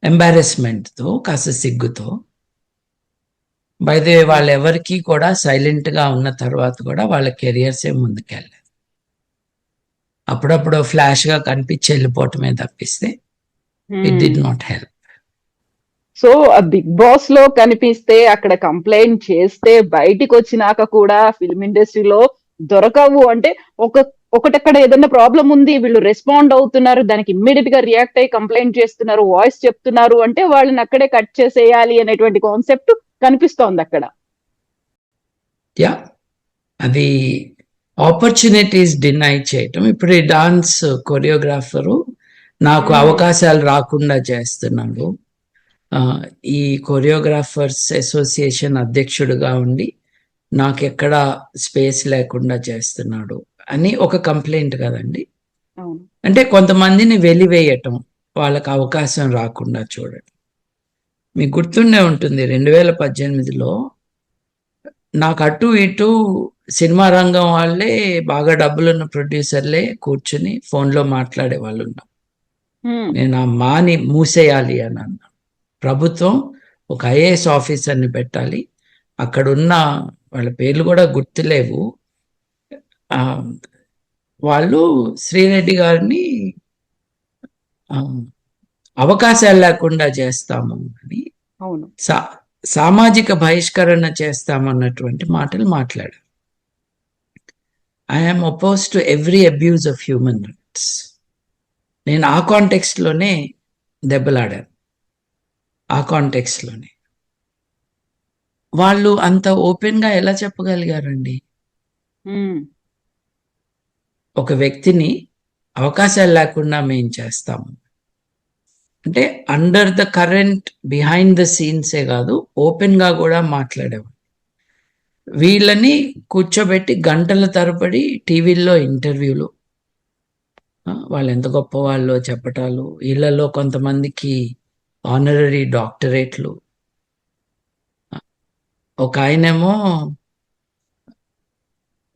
ఎంబారెస్మెంట్తో, కాస్త సిగ్గుతో. బై ద వే, వాళ్ళెవరికి కూడా సైలెంట్గా ఉన్న తర్వాత కూడా వాళ్ళ కెరియర్సే ముందుకెళ్ళలేదు. అప్పుడప్పుడు ఫ్లాష్గా కనిపించి వెళ్ళిపోవటమే తప్పిస్తే it did not help. So ఆ బిగ్ బాస్ లో కనిపిస్తే, అక్కడ కంప్లైంట్ చేస్తే, బయటికి వచ్చినాక కూడా ఫిల్మ్ ఇండస్ట్రీలో దొరకవు. అంటే ఒకటక్కడ ఏదైనా ప్రాబ్లం ఉంది, వీళ్ళు రెస్పాండ్ అవుతున్నారు, దానికి ఇమ్మీడియట్ గా రియాక్ట్ అయ్యి కంప్లైంట్ చేస్తున్నారు, వాయిస్ చెప్తున్నారు అంటే వాళ్ళని అక్కడే కట్ చేసేయాలి అనేటువంటి కాన్సెప్ట్ కనిపిస్తోంది అక్కడ. యా, అది ఆపర్చునిటీస్ డినై చేయటం. ఇప్పుడు ఈ డాన్స్ కొరియోగ్రాఫరు నాకు అవకాశాలు రాకుండా చేస్తున్నాడు. ఈ కొరియోగ్రాఫర్స్ అసోసియేషన్ అధ్యక్షుడిగా ఉండి నాకెక్కడ స్పేస్ లేకుండా చేస్తున్నాడు అని ఒక కంప్లైంట్ కదండి. అంటే కొంతమందిని వెలివేయటం, వాళ్ళకి అవకాశం రాకుండా చూడటం. మీకు గుర్తుండే ఉంటుంది, 2018లో నాకు అటు ఇటు సినిమా రంగం వాళ్ళే, బాగా డబ్బులున్న ప్రొడ్యూసర్లే కూర్చుని ఫోన్లో మాట్లాడే వాళ్ళు ఉన్నాం. నేను ఆ మాని మూసేయాలి అని అన్నా. ప్రభుత్వం ఒక ఐఏఎస్ ఆఫీసర్ని పెట్టాలి, అక్కడున్న వాళ్ళ పేర్లు కూడా గుర్తులేవు, వాళ్ళు శ్రీరెడ్డి గారిని అవకాశాలు లేకుండా చేస్తాము అని, సామాజిక బహిష్కరణ చేస్తామన్నటువంటి మాటలు మాట్లాడారు. I'm oppose to every abuse of human rights. నేను ఆ కాంటెక్స్ట్లోనే దెబ్బలాడాను. ఆ కాంటెక్స్ట్లోనే వాళ్ళు అంత ఓపెన్గా ఎలా చెప్పగలిగారండి? ఒక వ్యక్తిని అవకాశాలు లేకుండా మేము చేస్తాము అంటే, under the current, behind the సీన్సే కాదు, ఓపెన్గా కూడా మాట్లాడేవాడు. వీళ్ళని కూర్చోబెట్టి గంటల తరబడి టీవీల్లో ఇంటర్వ్యూలు, వాళ్ళు ఎంత గొప్ప వాళ్ళో చెప్పటాలు, వీళ్ళలో కొంతమందికి ఆనరరీ డాక్టరేట్లు. ఒక ఆయనేమో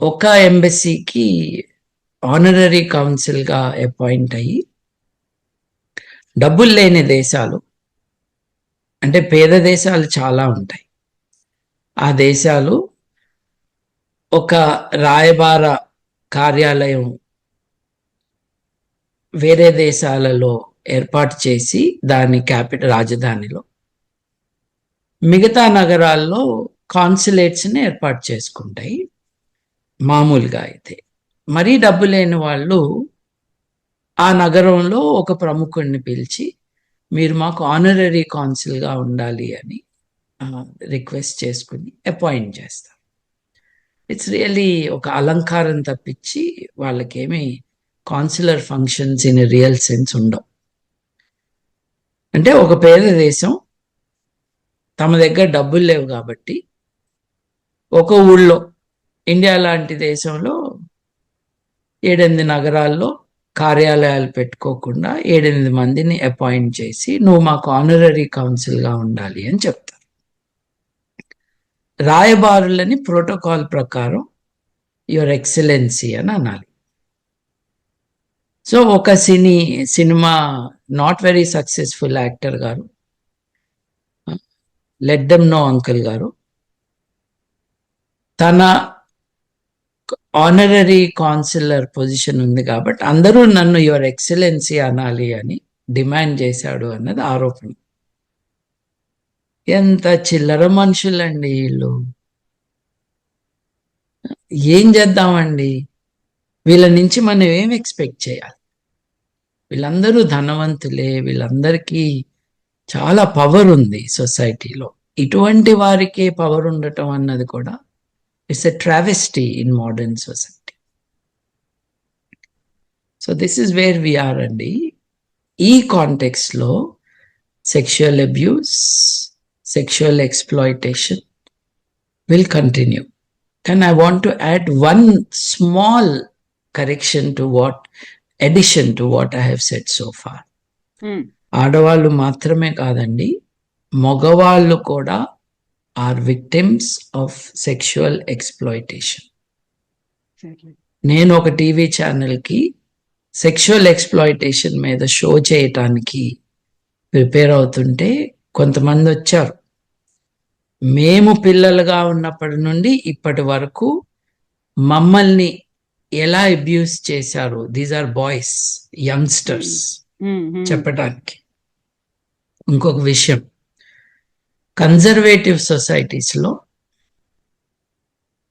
ఒక ఎంబసీకి ఆనరరీ కౌన్సిల్గా అపాయింట్ అయ్యి, డబ్బులు లేని దేశాలు, అంటే పేద దేశాలు చాలా ఉంటాయి, ఆ దేశాలు ఒక రాయబార కార్యాలయం వేరే దేశాలలో ఏర్పాటు చేసి దాని క్యాపిటల్ రాజధానిలో, మిగతా నగరాల్లో కాన్సులేట్స్ని ఏర్పాటు చేసుకుంటాయి. మామూలుగా అయితే మరీ డబ్బు లేని వాళ్ళు ఆ నగరంలో ఒక ప్రముఖుడిని పిలిచి, మీరు మాకు ఆనరరీ కాన్సుల్గా ఉండాలి అని రిక్వెస్ట్ చేసుకుని అపాయింట్ చేస్తారు. ఇట్స్ రియల్లీ ఒక అలంకారం తప్పించి వాళ్ళకేమీ consular functions in real sense ఉండవు. అంటే ఒక పేద దేశం తమ దగ్గర డబ్బులు లేవు కాబట్టి ఒక ఊళ్ళో ఇండియా లాంటి దేశంలో 7-8 నగరాల్లో కార్యాలయాలు పెట్టుకోకుండా 7-8 మందిని అపాయింట్ చేసి నువ్వు మాకు ఆనరరీ కౌన్సిల్గా ఉండాలి అని చెప్తారు. రాయబారులని ప్రోటోకాల్ ప్రకారం యువర్ ఎక్సలెన్సీ అని అనాలి. సో ఒక cinema not very successful actor గారు, లెట్ దెమ్ నో అంకుల్ గారు, తన ఆనరరీ కాన్సిలర్ పొజిషన్ ఉంది కాబట్టి అందరూ నన్ను యువర్ ఎక్సలెన్సీ అనాలి అని డిమాండ్ చేశాడు అన్నది ఆరోపణ. ఎంత చిల్లర మనుషులండి వీళ్ళు. ఏం చేద్దామండి, వీళ్ళ నుంచి మనం ఏం ఎక్స్పెక్ట్ చేయాలి? వీళ్ళందరూ ధనవంతులే, వీళ్ళందరికీ చాలా పవర్ ఉంది సొసైటీలో. ఇటువంటి వారికే పవర్ ఉండటం అన్నది కూడా it's a travesty in modern society. So this is where we are, andi. E context lo sexual abuse, sexual exploitation will continue. And I want to add one small addition to what I have said so far. ఆడవాళ్ళు మాత్రమే కాదండి, మగవాళ్ళు కూడా are victims of sexual exploitation. నేను ఒక టీవీ ఛానల్కి సెక్షువల్ ఎక్స్ప్లాయిటేషన్ మీద షో చేయటానికి ప్రిపేర్ అవుతుంటే కొంతమంది వచ్చారు. మేము పిల్లలుగా ఉన్నప్పటి నుండి ఇప్పటి వరకు మమ్మల్ని ఎలా అబ్యూస్ చేశారు, దీస్ ఆర్ బాయ్స్, యంగ్స్టర్స్, చెప్పడానికి. ఇంకొక విషయం, కన్జర్వేటివ్ సొసైటీస్లో,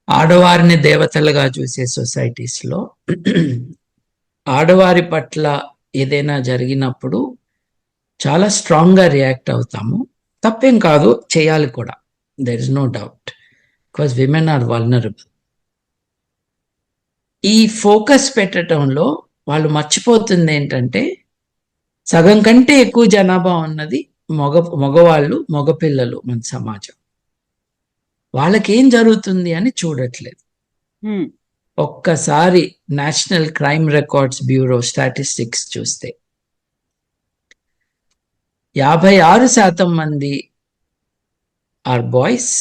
ఆడవారిని దేవతలుగా చూసే సొసైటీస్లో ఆడవారి పట్ల ఏదైనా జరిగినప్పుడు చాలా స్ట్రాంగ్గా రియాక్ట్ అవుతాము. తప్పేం కాదు, చేయాలి కూడా, there is no doubt, because women are vulnerable. ఈ ఫోకస్ పెట్టడంలో వాళ్ళు మర్చిపోతుంది ఏంటంటే సగం కంటే ఎక్కువ జనాభా ఉన్నది మగవాళ్ళు, మగపిల్లలు మన సమాజం. వాళ్ళకేం జరుగుతుంది అని చూడట్లేదు. ఒక్కసారి National Crime Records Bureau statistics చూస్తే 56% మంది ఆర్ బాయ్స్,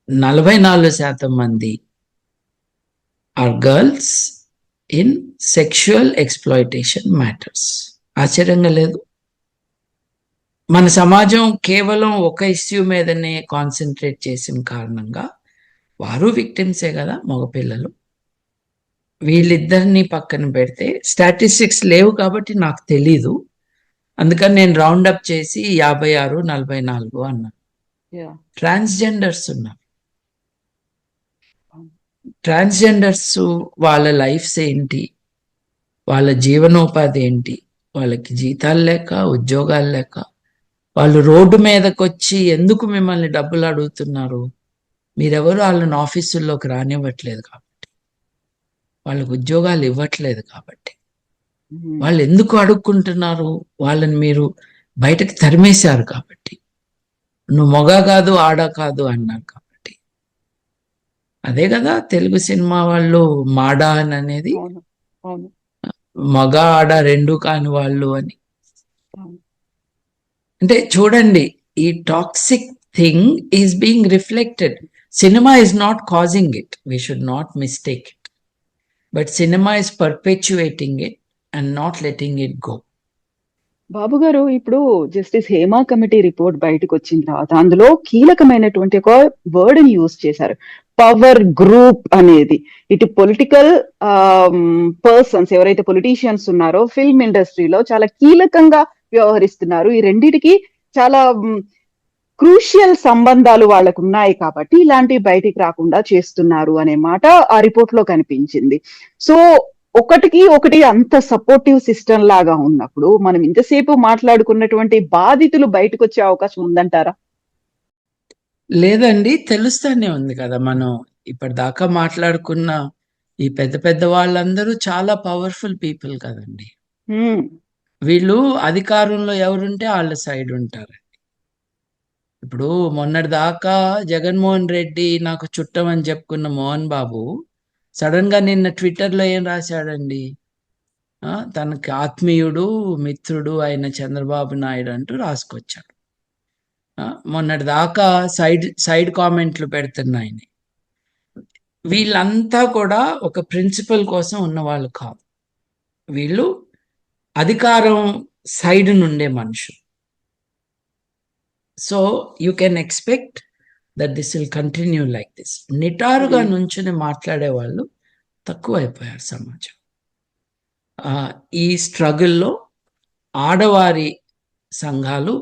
44% మంది are girls in sexual exploitation matters. ఆశ్చర్యంగా లేదు? మన సమాజం కేవలం ఒక ఇష్యూ మీదనే కాన్సన్ట్రేట్ చేసిన కారణంగా వారు విక్టిమ్సే కదా, మగపిల్లలు. వీళ్ళిద్దరిని పక్కన పెడితే స్టాటిస్టిక్స్ లేవు కాబట్టి నాకు తెలీదు, అందుకని నేను రౌండప్ చేసి 56, 44 అన్నాను. ట్రాన్స్జెండర్స్ ఉన్నారు. ట్రాన్స్జెండర్స్ వాళ్ళ లైఫ్స్ ఏంటి, వాళ్ళ జీవనోపాధి ఏంటి, వాళ్ళకి జీతాలు లేక, ఉద్యోగాలు లేక, వాళ్ళు రోడ్డు మీదకి వచ్చి ఎందుకు మిమ్మల్ని డబ్బులు అడుగుతున్నారు? మీరెవరు వాళ్ళని ఆఫీసుల్లోకి రానివ్వట్లేదు కాబట్టి, వాళ్ళకు ఉద్యోగాలు ఇవ్వట్లేదు కాబట్టి. వాళ్ళు ఎందుకు అడుక్కుంటున్నారు? వాళ్ళని మీరు బయటకు తరిమేశారు కాబట్టి, నువ్వు మొగ కాదు ఆడ కాదు అన్నారు కాబట్టి. అదే కదా తెలుగు సినిమా వాళ్ళు మాడా అని అనేది, మగ ఆడ రెండు కాని వాళ్ళు అని. అంటే చూడండి, ఈ toxic thing is being reflected. Cinema is not causing it, we should not mistake it, but cinema is perpetuating it and not letting it go. Babu garu, ఇప్పుడు జస్టిస్ హేమా కమిటీ రిపోర్ట్ బయటకు వచ్చిన తర్వాత అందులో కీలకమైనటువంటి ఒక వర్డ్ ని యూజ్ చేశారు, పవర్ గ్రూప్ అనేది. ఇటు పొలిటికల్ పర్సన్స్ ఎవరైతే పొలిటీషియన్స్ ఉన్నారో ఫిల్మ్ ఇండస్ట్రీలో చాలా కీలకంగా వ్యవహరిస్తున్నారు. ఈ రెండిటికి చాలా క్రూషియల్ సంబంధాలు వాళ్ళకు ఉన్నాయి కాబట్టి ఇలాంటివి బయటికి రాకుండా చేస్తున్నారు అనే మాట ఆ రిపోర్ట్ లో కనిపించింది. సో ఒకటికి ఒకటి అంత సపోర్టివ్ సిస్టమ్ లాగా ఉన్నప్పుడు మనం ఇంతసేపు మాట్లాడుకున్నటువంటి బాధితులు బయటకు వచ్చే అవకాశం ఉందంటారా? లేదండి, తెలుస్తానే ఉంది కదా. మనం ఇప్పటిదాకా మాట్లాడుకున్న ఈ పెద్ద పెద్ద వాళ్ళందరూ చాలా పవర్ఫుల్ పీపుల్ కదండి. వీళ్ళు అధికారంలో ఎవరుంటే వాళ్ళ సైడ్ ఉంటారండి. ఇప్పుడు మొన్నటి దాకా జగన్మోహన్ రెడ్డి నాకు చుట్టం అని చెప్పుకున్న మోహన్ బాబు సడన్ గా నిన్న ట్విట్టర్లో ఏం రాశాడండి? తనకి ఆత్మీయుడు మిత్రుడు అయిన చంద్రబాబు నాయుడు అంటూ రాసుకొచ్చాడు. మొన్నటి దాకా సైడ్ కామెంట్లు పెడుతున్నాయని. వీళ్ళంతా కూడా ఒక ప్రిన్సిపల్ కోసం ఉన్నవాళ్ళు కాదు. వీళ్ళు అధికారం సైడ్ నుండే మనుషులు. So you can expect that this will continue like this. నిటారుగా నుంచుని మాట్లాడే వాళ్ళు తక్కువైపోయారు సమాజం. ఈ స్ట్రగుల్లో ఆడవారి సంఘాలు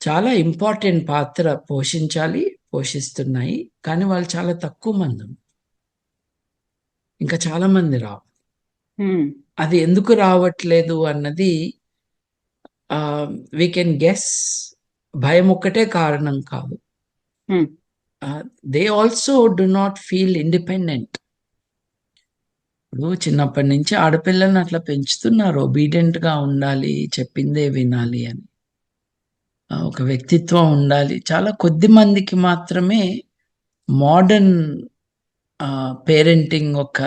చాలా ఇంపార్టెంట్ పాత్ర పోషిస్తున్నాయి. కానీ వాళ్ళు చాలా తక్కువ మంది, ఇంకా చాలా మంది రావు. అది ఎందుకు రావట్లేదు అన్నది వీ కెన్ గెస్. భయం ఒక్కటే కారణం కాదు. They also do not feel independent. ఇప్పుడు చిన్నప్పటి నుంచి ఆడపిల్లల్ని అట్లా పెంచుతున్నారు, ఒబీడియంట్ గా ఉండాలి, చెప్పిందే వినాలి అని. ఒక వ్యక్తిత్వం ఉండాలి. చాలా కొద్ది మందికి మాత్రమే మోడర్న్ పేరెంటింగ్ ఒక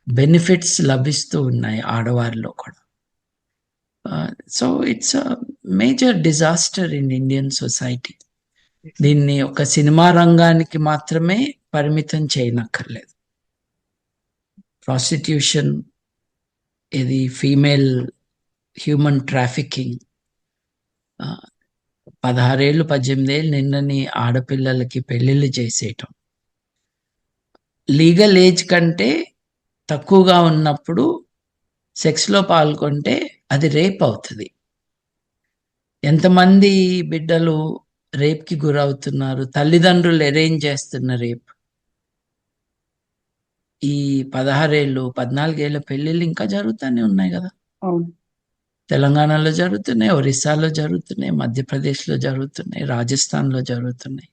బెనిఫిట్స్ లభిస్తూ ఉన్నాయి ఆడవారిలో కూడా. So it's major disaster in Indian society. దీన్ని ఒక సినిమా రంగానికి మాత్రమే పరిమితం చేయనక్కర్లేదు. ప్రాస్టిట్యూషన్, ఇది ఫీమేల్ హ్యూమన్ ట్రాఫికింగ్, 16 ఏళ్ళు 18 ఏళ్ళు నిన్నని ఆడపిల్లలకి పెళ్లిళ్ళు చేసేయటం, లీగల్ ఏజ్ కంటే తక్కువగా ఉన్నప్పుడు సెక్స్లో పాల్గొంటే అది రేప్ అవుతుంది. ఎంతమంది బిడ్డలు రేప్కి గురవుతున్నారు? తల్లిదండ్రులు అరేంజ్ చేస్తున్న రేప్. ఈ 16 ఏళ్ళు 14 ఏళ్ళ పెళ్ళిళ్ళు ఇంకా జరుగుతూనే ఉన్నాయి కదా. తెలంగాణలో జరుగుతున్నాయి, ఒరిస్సాలో జరుగుతున్నాయి, మధ్యప్రదేశ్లో జరుగుతున్నాయి, రాజస్థాన్లో జరుగుతున్నాయి.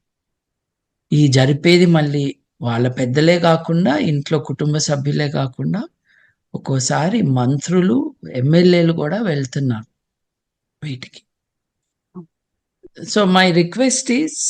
ఈ జరిపేది మళ్ళీ వాళ్ళ పెద్దలే కాకుండా ఇంట్లో కుటుంబ సభ్యులే కాకుండా ఒక్కోసారి మంత్రులు, ఎమ్మెల్యేలు కూడా వెళ్తున్నారు వీటికి. So my request is